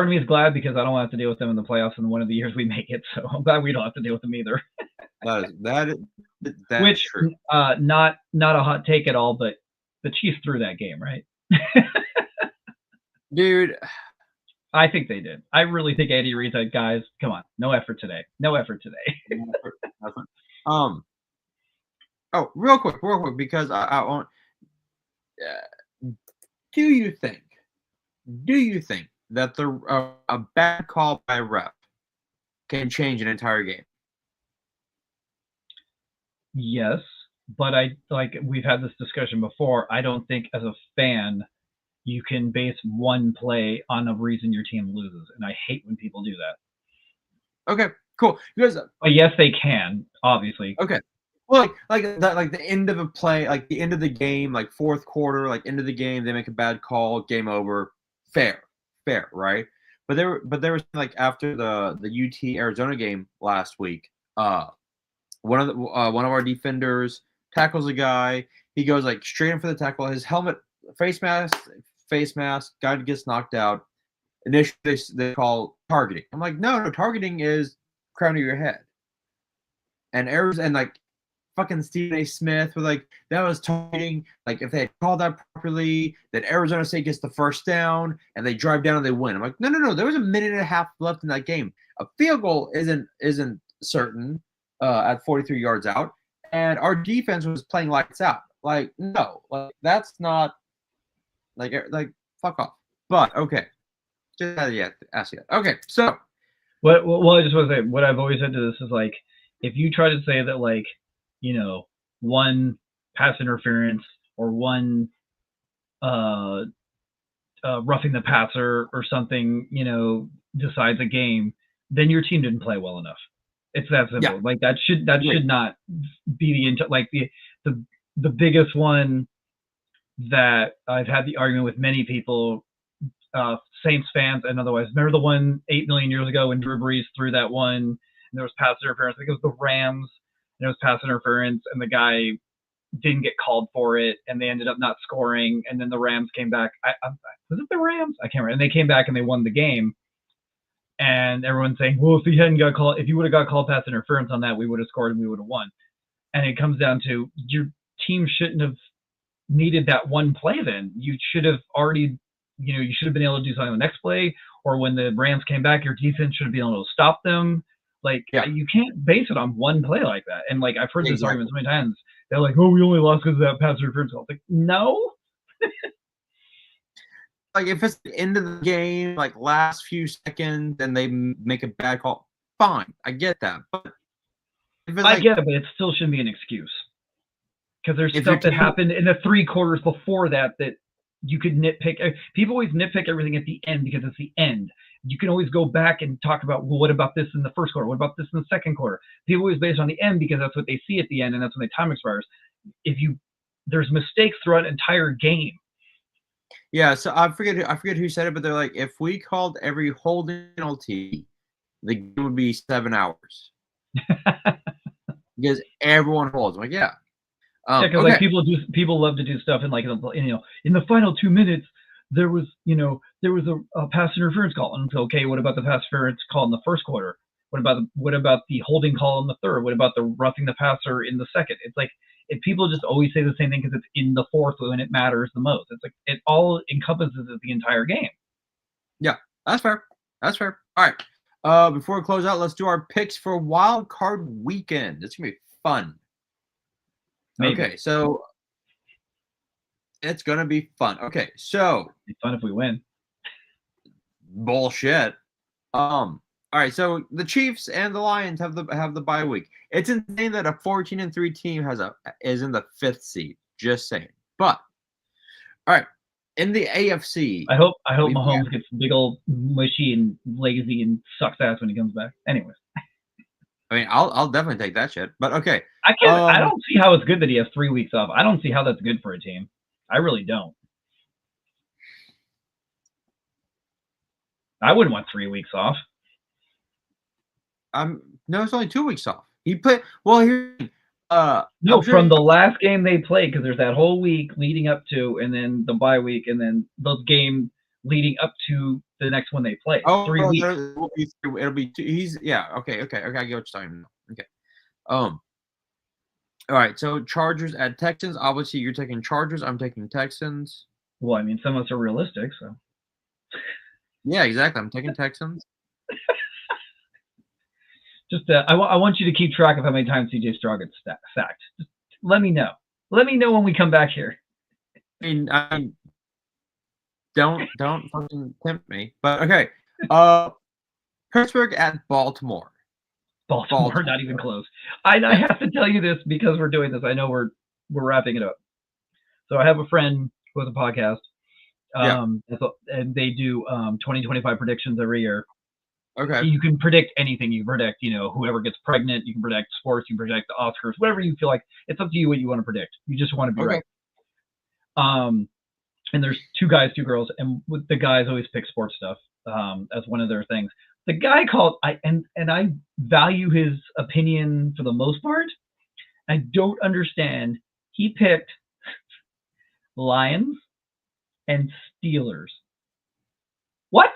me is glad because I don't have to deal with them in the playoffs in one of the years we make it. So I'm glad we don't have to deal with them either. That which is true. Not a hot take at all, but the Chiefs threw that game, right? Dude, I think they did. I really think Andy Reid said, guys, come on, no effort today. Oh, real quick, because I want. Do you think that a bad call by a ref can change an entire game? Yes, but we've had this discussion before. I don't think as a fan you can base one play on a reason your team loses, and I hate when people do that. Okay, cool. Because yes, they can, obviously. Okay. Well, like the end of a play, like the end of the game, like fourth quarter, like end of the game, they make a bad call, game over. Fair, right? But there was like after the UT Arizona game last week, one of our defenders tackles a guy. He goes like straight in for the tackle. His helmet, face mask, guy gets knocked out. Initially, they call targeting. I'm like, no, targeting is crown of your head. And fucking Stephen A. Smith were like, that was targeting. Like, if they had called that properly, then Arizona State gets the first down and they drive down and they win. I'm like, no. There was a minute and a half left in that game. A field goal isn't certain at 43 yards out, and our defense was playing lights out. Like, no, like that's not like fuck off. But okay, just had to ask you that. Okay, so. Well, I just want to say what I've always said to this is like, if you try to say that like, one pass interference or one roughing the passer or something, decides a game, then your team didn't play well enough. It's that simple. Yeah. Like that should not be the biggest one that I've had the argument with many people, Saints fans and otherwise. Remember the one 8 million years ago when Drew Brees threw that one and there was pass interference? I think it was the Rams. And it was pass interference, and the guy didn't get called for it, and they ended up not scoring. And then the Rams came back. Was it the Rams? I can't remember. And they came back and they won the game. And everyone's saying, well, if you would have got called pass interference on that, we would have scored and we would have won. And it comes down to your team shouldn't have needed that one play then. You should have already, you should have been able to do something on the next play, or when the Rams came back, your defense should have been able to stop them. Like, you can't base it on one play like that. And, like, I've heard this argument so many times. They're like, oh, we only lost because of that pass interference call. Like, no. Like, if it's the end of the game, like last few seconds, and they make a bad call, fine. I get that. But I get it, but it still shouldn't be an excuse. Because there's stuff that happened in the 3 quarters before that you could nitpick. People always nitpick everything at the end because it's the end. You can always go back and talk about, well, what about this in the first quarter? What about this in the second quarter? People always base it on the end because that's what they see at the end, and that's when the time expires. There's mistakes throughout an entire game. Yeah, so I forget who said it, but they're like, if we called every holding penalty, the game would be 7 hours. Because everyone holds. I'm like, yeah. Because like people love to do stuff in in the final 2 minutes there was a pass interference call, and okay, what about the pass interference call in the first quarter? What about the holding call in the third? What about the roughing the passer in the second? It's like, if people just always say the same thing because it's in the fourth when it matters the most. It's like it all encompasses the entire game. Yeah, that's fair. That's fair. All right. Before we close out, let's do our picks for Wild Card Weekend. It's gonna be fun. Maybe. Okay, so it's gonna be fun. Okay, so it's fun if we win. Bullshit. All right, so the Chiefs and the Lions have the bye week. It's insane that a 14-3 team is in the 5th seed. Just saying. But all right, in the AFC, I hope Mahomes gets big old mushy and lazy and sucks ass when he comes back. Anyways. I mean, I'll definitely take that shit. But okay. I don't see how it's good that he has 3 weeks off. I don't see how that's good for a team. I really don't. I wouldn't want 3 weeks off. No, it's only 2 weeks off. He put from the last game they played, because there's that whole week leading up to, and then the bye week, and then the game leading up to the next one they play. 3 weeks. It'll be okay. I get what you're talking about. Okay. All right. So Chargers at Texans. Obviously, you're taking Chargers. I'm taking Texans. Well, I mean, some of us are realistic, so. Yeah, exactly. I'm taking Texans. Just, I want you to keep track of how many times CJ Stroud gets sacked. Just let me know. Let me know when we come back here. I mean, don't fucking tempt me. But okay, Pittsburgh at Baltimore. Baltimore, not even close. I have to tell you this because we're doing this. I know we're wrapping it up. So I have a friend who has a podcast. And they do 2025 predictions every year. Okay. You can predict anything. You predict, whoever gets pregnant. You can predict sports. You can predict the Oscars. Whatever you feel like. It's up to you what you want to predict. You just want to be right. And there's 2 guys, 2 girls, and the guys always pick sports stuff as one of their things. The guy called, I value his opinion for the most part. I don't understand. He picked Lions and Steelers. What?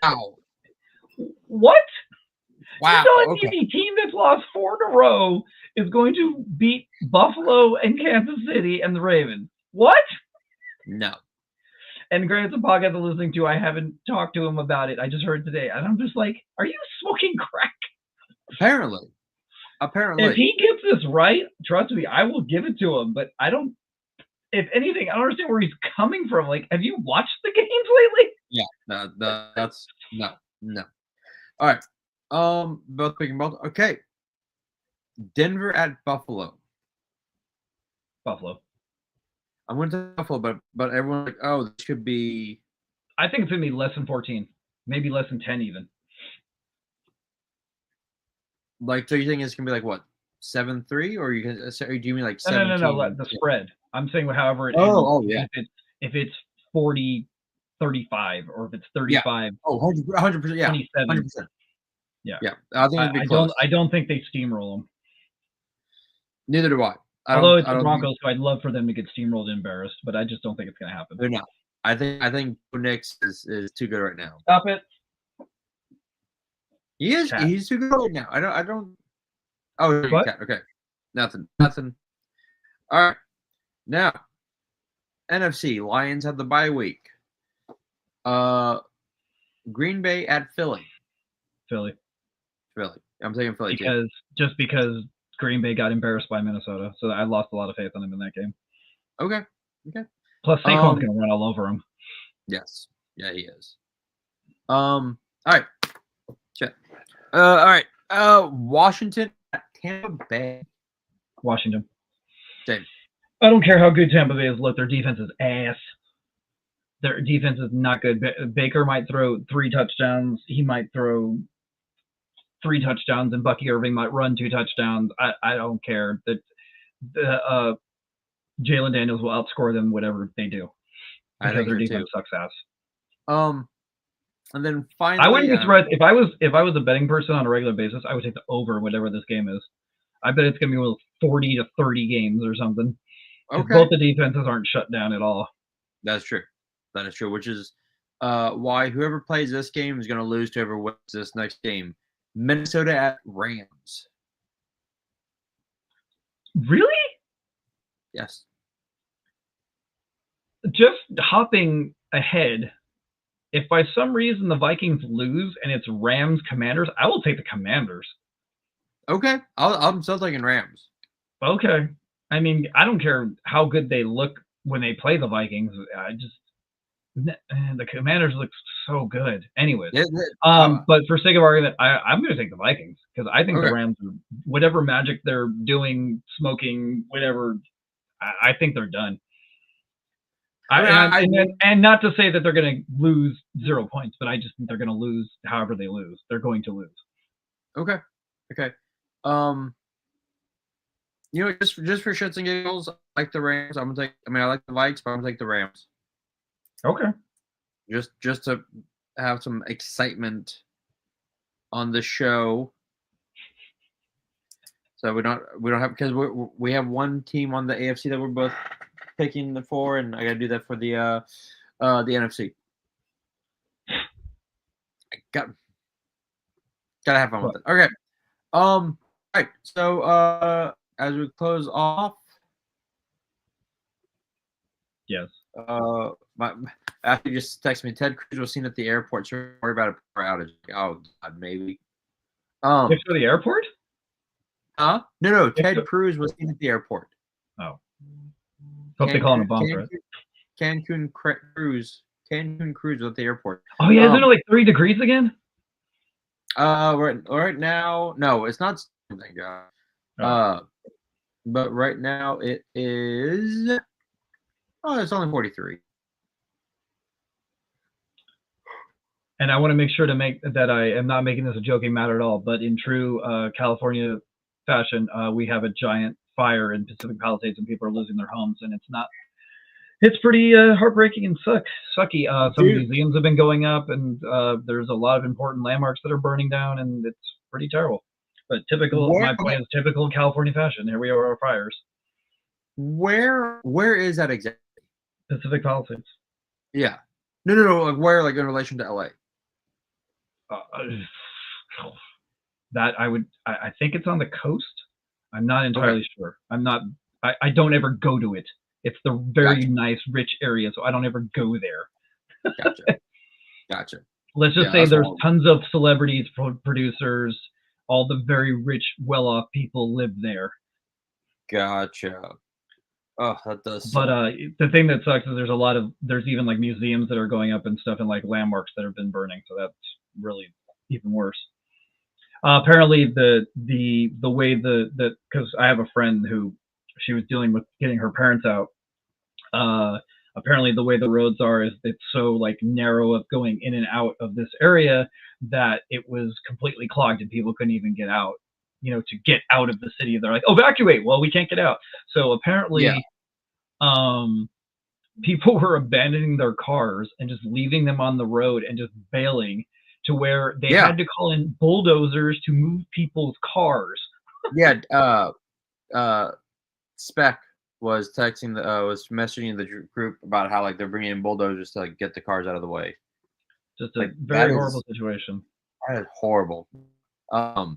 Wow. What? Wow. You're telling me the team that's lost 4 in a row is going to beat Buffalo and Kansas City and the Ravens? What? No. And granted, the podcast I'm listening to, I haven't talked to him about it. I just heard today. And I'm just like, are you smoking crack? Apparently. If he gets this right, trust me, I will give it to him. But I don't, if anything, I don't understand where he's coming from. Like, have you watched the games lately? Yeah, that's no. All right. Both picking both. Okay. Denver at Buffalo. Buffalo. I'm going to Buffalo, but everyone's like, oh, this could be. I think it's going to be less than 14, maybe less than 10 even. Like, so you think it's going to be like what, 7-3, or do you mean like 17? No, the spread. I'm saying however it ends. Yeah. If it's 40-35, or if it's 35. Yeah. Oh, 100%. Yeah. 27. 100%. Yeah. Yeah. I think it'd be close. I don't think they steamroll them. Neither do I. Although it's the Broncos, so I'd love for them to get steamrolled and embarrassed, but I just don't think it's going to happen. They're not. I think Bo Nix is too good right now. Stop it. He is. Cat. He's too good right now. I don't. Oh, What? Cat. Okay. Nothing. All right. Now, NFC Lions have the bye week. Green Bay at Philly. Philly. I'm taking Philly too. Because Green Bay got embarrassed by Minnesota, so I lost a lot of faith on him in that game. Okay. Plus, Saquon's gonna run all over him. Yes. Yeah, he is. All right. Check. All right. Washington at Tampa Bay. Washington. Same. I don't care how good Tampa Bay is. Look, their defense is ass. Their defense is not good. Baker might throw 3 touchdowns. He might throw 3 touchdowns, and Bucky Irving might run 2 touchdowns. I don't care. Jalen Daniels will outscore them whatever they do because their defense sucks ass. And then finally, I wouldn't be surprised if I was a betting person on a regular basis. I would take the over whatever this game is. I bet it's gonna be 40 to 30 games or something. Okay. Both the defenses aren't shut down at all. That's true. That is true. Which is why whoever plays this game is going to lose to whoever wins this next game. Minnesota at Rams. Really? Yes. Just hopping ahead. If by some reason the Vikings lose and it's Rams Commanders, I will take the Commanders. Okay. I'm still taking Rams. Okay. I mean, I don't care how good they look when they play the Vikings. The Commanders look so good. Anyways, but for sake of argument, I'm going to take the Vikings because I think the Rams, whatever magic they're doing, smoking, whatever, I think they're done. And not to say that they're going to lose 0 points, but I just think they're going to lose however they lose. They're going to lose. Okay. Just for shits and giggles, I like the Rams. I like the Vikes, but I'm gonna take the Rams. Okay. Just to have some excitement on the show. So we don't have because we have one team on the AFC that we're both picking for, and I gotta do that for the NFC. I gotta have fun with it. Okay. All right. So as we close off. Yes. After you just texted me, Ted Cruz was seen at the airport. So worry about a power outage. Oh God, maybe. To the airport? Huh? No. Ted Cruz was seen at the airport. Oh. Hope they call him a bomb threat. Cancun Cruz was at the airport. Oh yeah, isn't it like 3 degrees again? Right now, no, it's not. Thank God. But right now it is. Oh, it's only 43. And I want to make sure to make that I am not making this a joking matter at all, but in true California fashion, we have a giant fire in Pacific Palisades and people are losing their homes, and it's pretty heartbreaking and sucky. Some museums have been going up, and there's a lot of important landmarks that are burning down, and it's pretty terrible. But my point is typical California fashion. Here we are, our fires. Where is that exactly? Pacific Palisades. Yeah. No. Like where, like in relation to LA? That I think it's on the coast. I'm not entirely sure. I don't ever go to it. It's the very nice, rich area, so I don't ever go there. Gotcha. Let's just say there's tons of celebrities, producers, all the very rich, well-off people live there. Gotcha. Oh, that does suck. But the thing that sucks is there's even like museums that are going up and stuff, and like landmarks that have been burning, so that's really even worse. Apparently the way because I have a friend who she was dealing with getting her parents out. Apparently the way the roads are is it's so like narrow of going in and out of this area that it was completely clogged and people couldn't even get out, to get out of the city. They're like, evacuate. Well, we can't get out. So apparently, people were abandoning their cars and just leaving them on the road and just bailing to where they had to call in bulldozers to move people's cars. Spec was messaging the group about how they're bringing in bulldozers to get the cars out of the way. Just a very horrible situation. That is horrible. If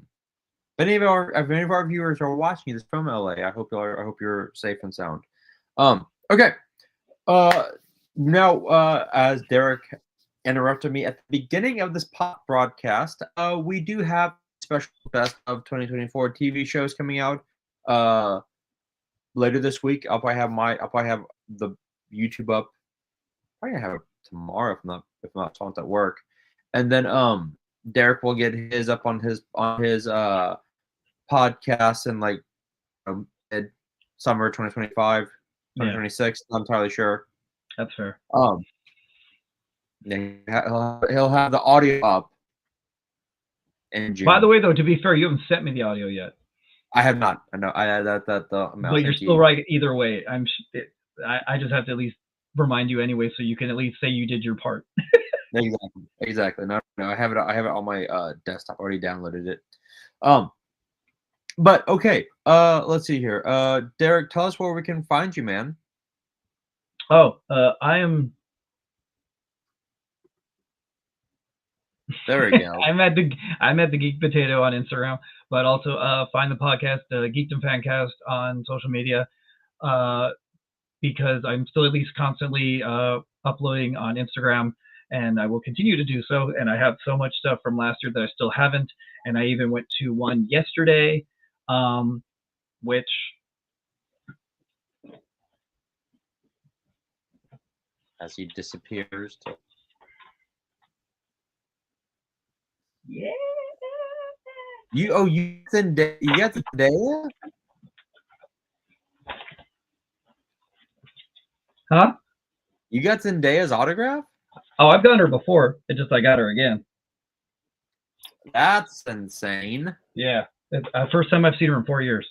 any of our viewers are watching this from LA, I hope you're safe and sound. Okay. Now, as Derek interrupted me at the beginning of this broadcast, we do have special best of 2024 TV shows coming out later this week. I'll probably have the YouTube up. Probably have it tomorrow if not someone's at work, and then Derek will get his up on his podcast in like summer 2025, 2026. I'm entirely sure. That's fair. He'll have the audio up in June. By the way, though, to be fair, you haven't sent me the audio yet. I have not. I know. But you're still right either way. I just have to at least remind you anyway, so you can at least say you did your part. Exactly. No, I have it on my desktop. Already downloaded it. But okay. Let's see here. Derek, tell us where we can find you, man. Oh, I am. There we go. I'm at the Geek Potato on Instagram, but also find the podcast, Geekdom Fancast, on social media, because I'm still at least constantly uploading on Instagram, and I will continue to do so. And I have so much stuff from last year that I still haven't, and I even went to one yesterday, which. As he disappears. Yeah. You got Zendaya? Huh? You got Zendaya's autograph? Oh, I've gotten her before. It's just I got her again. That's insane. Yeah. It's first time I've seen her in 4 years.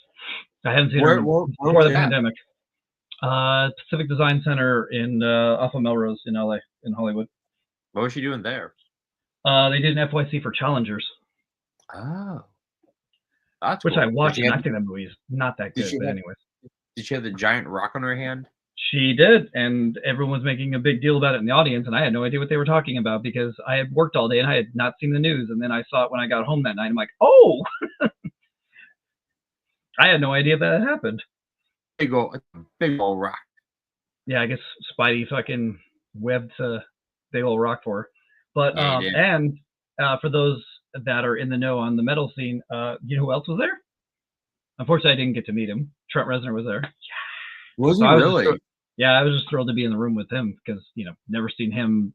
I haven't seen her before the pandemic. Pacific Design Center in off of Melrose in LA, in Hollywood. What was she doing there? They did an FYC for Challengers. Oh. That's which cool. I watched, and I think that movie is not that good, but anyways. Did she have the giant rock on her hand? She did, and everyone was making a big deal about it in the audience, and I had no idea what they were talking about because I had worked all day and I had not seen the news, and then I saw it when I got home that night. I'm like, oh! I had no idea that had happened. Big old rock. Yeah, I guess Spidey fucking webbed a big old rock for her. But, and for those that are in the know on the metal scene, you know who else was there? Unfortunately, I didn't get to meet him. Trent Reznor was there. Was he really? I was just thrilled to be in the room with him because, never seen him.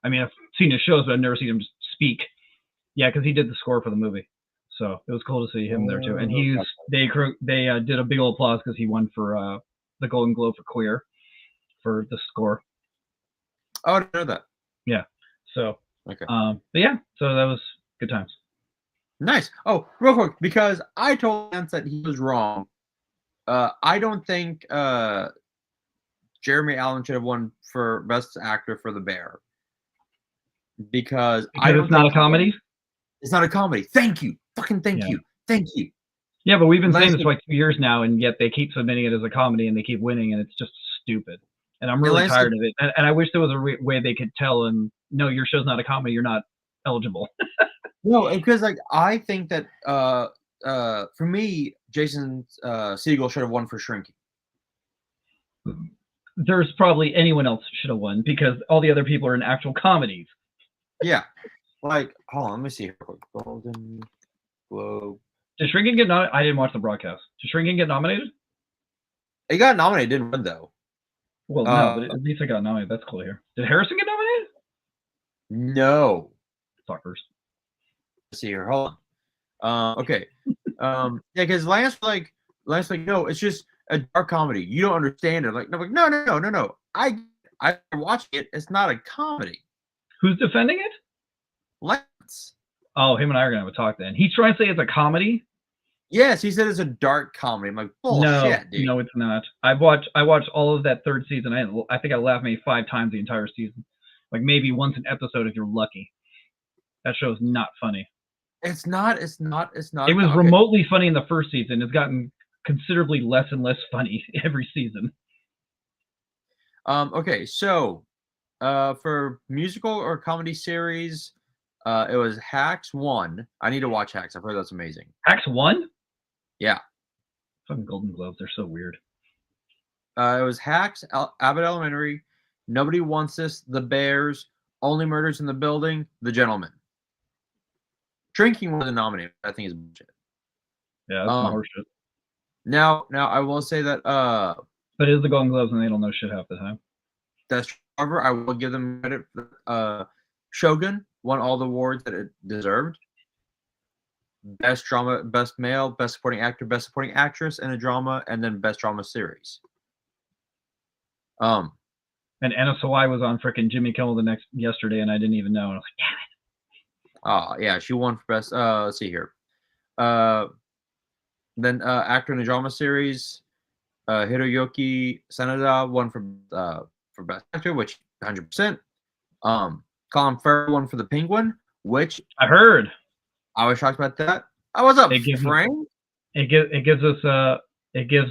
I mean, I've seen his shows, but I've never seen him speak. Yeah, because he did the score for the movie. So it was cool to see him there too. And they did a big old applause because he won for the Golden Globe for Queer for the score. Oh, I didn't know that. Yeah. So, okay. But yeah, so that was good times. Nice. Oh, real quick, because I told Lance that he was wrong. I don't think Jeremy Allen should have won for Best Actor for The Bear. Because it's not a comedy? It's not a comedy. Thank you. Fucking thank you. Thank you. Yeah, but we've been saying this for like 2 years now, and yet they keep submitting it as a comedy, and they keep winning, and it's just stupid. And I'm really tired of it. And I wish there was a way they could tell and, no, your show's not a comedy. You're not eligible. No, because I think that for me, Jason Segel should have won for Shrinking. There's probably anyone else should have won because all the other people are in actual comedies. Yeah. Like, hold on, let me see here. Golden Globe. Did Shrinking get nominated? I didn't watch the broadcast. Did Shrinking get nominated? He got nominated, didn't win though. Well, no, but at least I got nominated. That's cool here. Did Harrison get nominated? No. Fuckers. Let's see here. Hold on. Okay. Yeah, because Lance like, no, it's just a dark comedy. You don't understand it. Like, no. I watched it. It's not a comedy. Who's defending it? Lance. Oh, him and I are gonna have a talk then. He's trying to say it's a comedy. Yes, he said it's a dark comedy. I'm like, bullshit, dude. No, it's not. I watched all of that third season. I think I laughed maybe 5 times the entire season. Like maybe once an episode if you're lucky. That show's not funny. It's not. It was remotely funny in the first season. It's gotten considerably less and less funny every season. Okay, so for musical or comedy series, It was Hacks 1. I need to watch Hacks. I've heard that's amazing. Hacks 1? Yeah. Fucking Golden Globes. They're so weird. It was Hacks, Abbott Elementary, Nobody Wants This, The Bears, Only Murders in the Building, The Gentleman. Drinking wasn't nominated. I think is bullshit. Yeah, that's some horseshit. Now I will say that but it is the Golden Globes and they don't know shit half the time. That's however, I will give them credit. Shogun won all the awards that it deserved. Best drama, best male, best supporting actor, best supporting actress in a drama, and then best drama series. And Anna Sawai was on frickin' Jimmy Kimmel yesterday, and I didn't even know. And I was like, damn it. Yeah, she won for best. Let's see here. Then actor in a drama series, Hiroyuki Sanada won for best actor, which 100%. Colin Farrell won for The Penguin, which I heard. I was shocked about that. I was up, Frank. It gives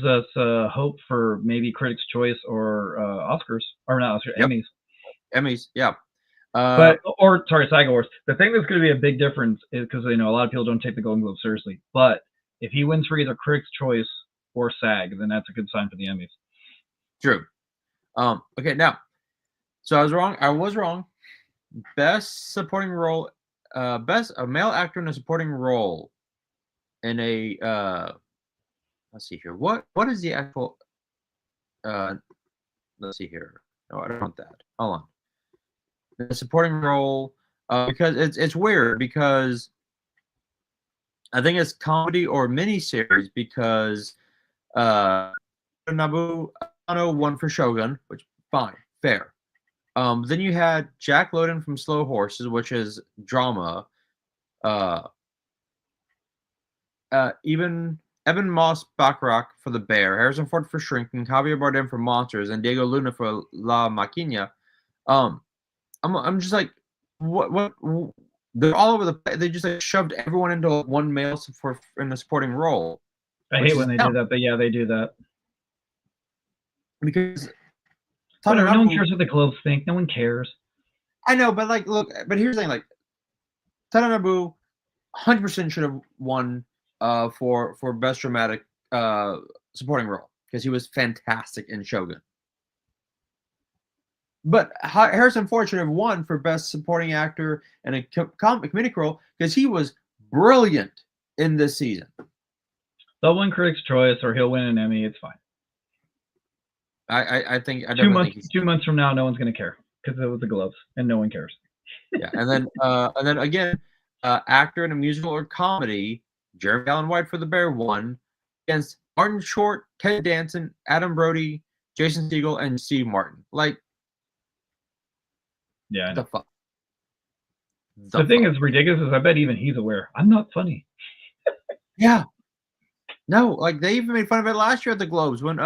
us hope for maybe Critics' Choice or Oscars, or not Oscars, yep. Emmys, yeah. SAG Awards. The thing that's going to be a big difference is because a lot of people don't take the Golden Globes seriously. But if he wins for either Critics' Choice or SAG, then that's a good sign for the Emmys. True. Okay, now, so I was wrong. Best supporting role, a male actor in a supporting role in a let's see here. What is the actual let's see here. No, I don't want that. Hold on. The supporting role, because it's weird because I think it's comedy or miniseries because Nobuo won for Shogun, which fine, fair. Then you had Jack Lowden from Slow Horses, which is drama. Even Evan Moss Bacharach for The Bear, Harrison Ford for Shrinking, Javier Bardem for Monsters, and Diego Luna for La Maquina. I'm just like, what? They're all over the place. They just like shoved everyone into one male in a supporting role. I hate when they do that, but yeah, they do that. Because whatever, no one cares what the Globes think. No one cares. I know, but like, look, but here's the thing: like, Tadanobu 100% should have won for best dramatic supporting role because he was fantastic in Shogun. But Harrison Ford should have won for best supporting actor in a comedic role because he was brilliant in this season. They'll win Critics' Choice or he'll win an Emmy. It's fine. I think 2 months from now, no one's going to care because it was the Globes and no one cares. Yeah, and then again, actor in a musical or comedy, Jeremy Allen White for The Bear won against Martin Short, Ted Danson, Adam Brody, Jason Segel, and Steve Martin. Like, yeah, the fuck. The thing is ridiculous is I bet even he's aware. I'm not funny. Yeah. No, like they even made fun of it last year at the Globes when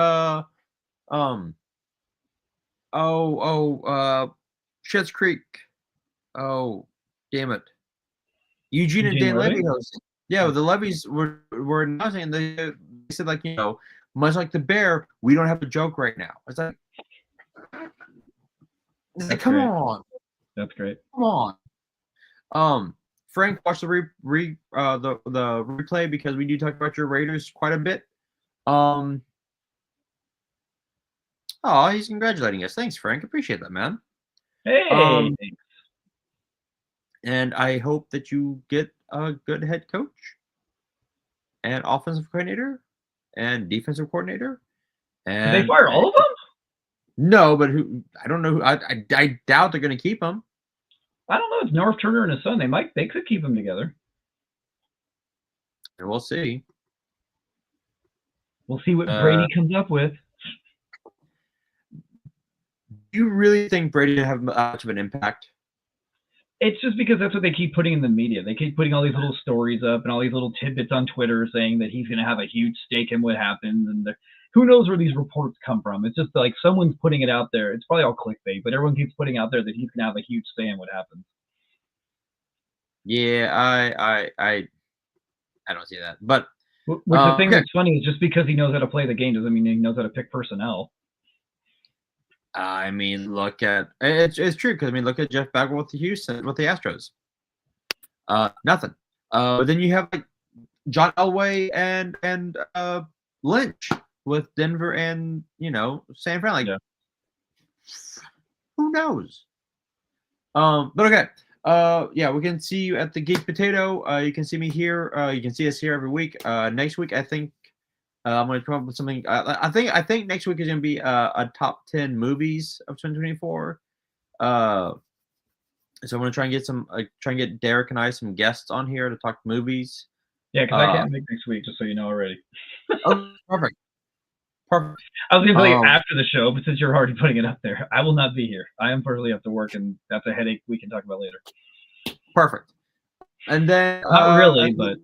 Schitt's Creek. Oh, damn it. Eugene and Dan Levy hosting. Yeah, the Levies were announcing and they said, like, much like The Bear, we don't have a joke right now. It's like come on. That's great. Come on. Frank, watch the replay because we do talk about your Raiders quite a bit. Oh, he's congratulating us. Thanks, Frank. Appreciate that, man. Hey. Thanks. And I hope that you get a good head coach and offensive coordinator and defensive coordinator. And did they fire all of them? No, but I don't know who. I doubt they're going to keep him. I don't know. It's Norv Turner and his son. They could keep them together. And we'll see. We'll see what Brady comes up with. Do you really think Brady didn't have much of an impact? It's just because that's what they keep putting in the media. They keep putting all these little stories up and all these little tidbits on Twitter saying that he's going to have a huge stake in what happens. And who knows where these reports come from? It's just like someone's putting it out there. It's probably all clickbait, but everyone keeps putting out there that he's going to have a huge say in what happens. Yeah, I don't see that. But the thing that's funny is just because he knows how to play the game doesn't mean he knows how to pick personnel. I mean, look at it's true because look at Jeff Bagwell with the Astros. Nothing. But then you have like John Elway and Lynch with Denver and San Fran. Like, who knows? But okay. Yeah, we can see you at the Geek Potato. You can see me here. You can see us here every week. Next week, I think I'm going to come up with something. I think next week is going to be a top 10 movies of 2024. So I'm going to try and get Derek and I some guests on here to talk movies. Yeah, because I can't make next week, just so you know already. Oh, perfect. Perfect. I was going to tell you after the show, but since you're already putting it up there, I will not be here. I unfortunately have to work, and that's a headache we can talk about later. Perfect. And then not really, but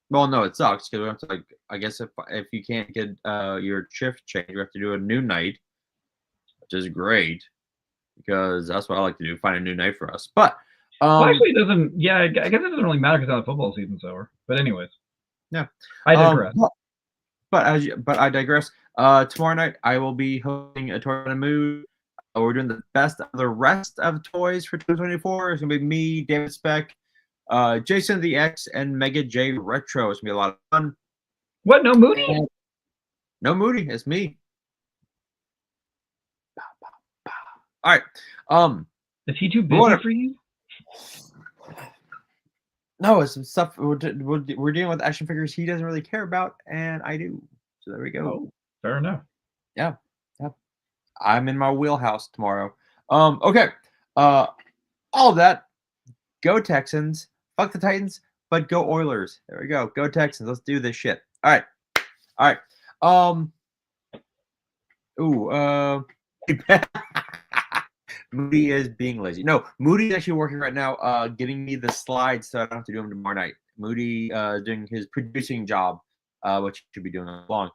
well, no, it sucks because we have to like. I guess if you can't get your shift changed, you have to do a new night, which is great because that's what I like to do: find a new night for us. But well, actually, it doesn't. Yeah, I guess it doesn't really matter because now the football season's over. But anyways, yeah, I digress. But I digress. Tomorrow night I will be hosting a toy in a mood. We're doing the best of the rest of toys for 2024. It's gonna be me, David Speck, Jason the X, and Mega J Retro. It's gonna be a lot of fun. What? No Moody? No Moody. It's me. All right. Is he too busy for you? No, it's some stuff we're dealing with action figures he doesn't really care about, and I do. So there we go. Oh, fair enough. Yeah. I'm in my wheelhouse tomorrow. Okay. All of that. Go Texans. Fuck the Titans, but go Oilers. There we go. Go Texans. Let's do this shit. All right. Moody is being lazy. No, Moody's actually working right now, getting me the slides so I don't have to do them tomorrow night. Moody doing his producing job, which he should be doing long.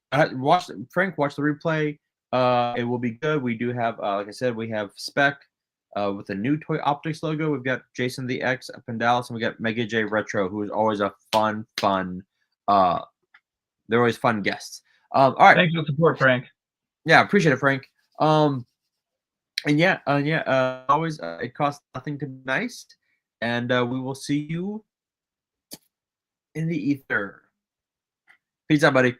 Frank, watch the replay. It will be good. We do have, like I said, we have Spec with a new Toy Optics logo. We've got Jason the X up in Dallas, and we got Mega J Retro, who is always a fun. They're always fun guests. All right. Thanks for the support, Frank. Yeah, appreciate it, Frank. Always, it costs nothing to be nice, and we will see you in the ether. Peace out, buddy.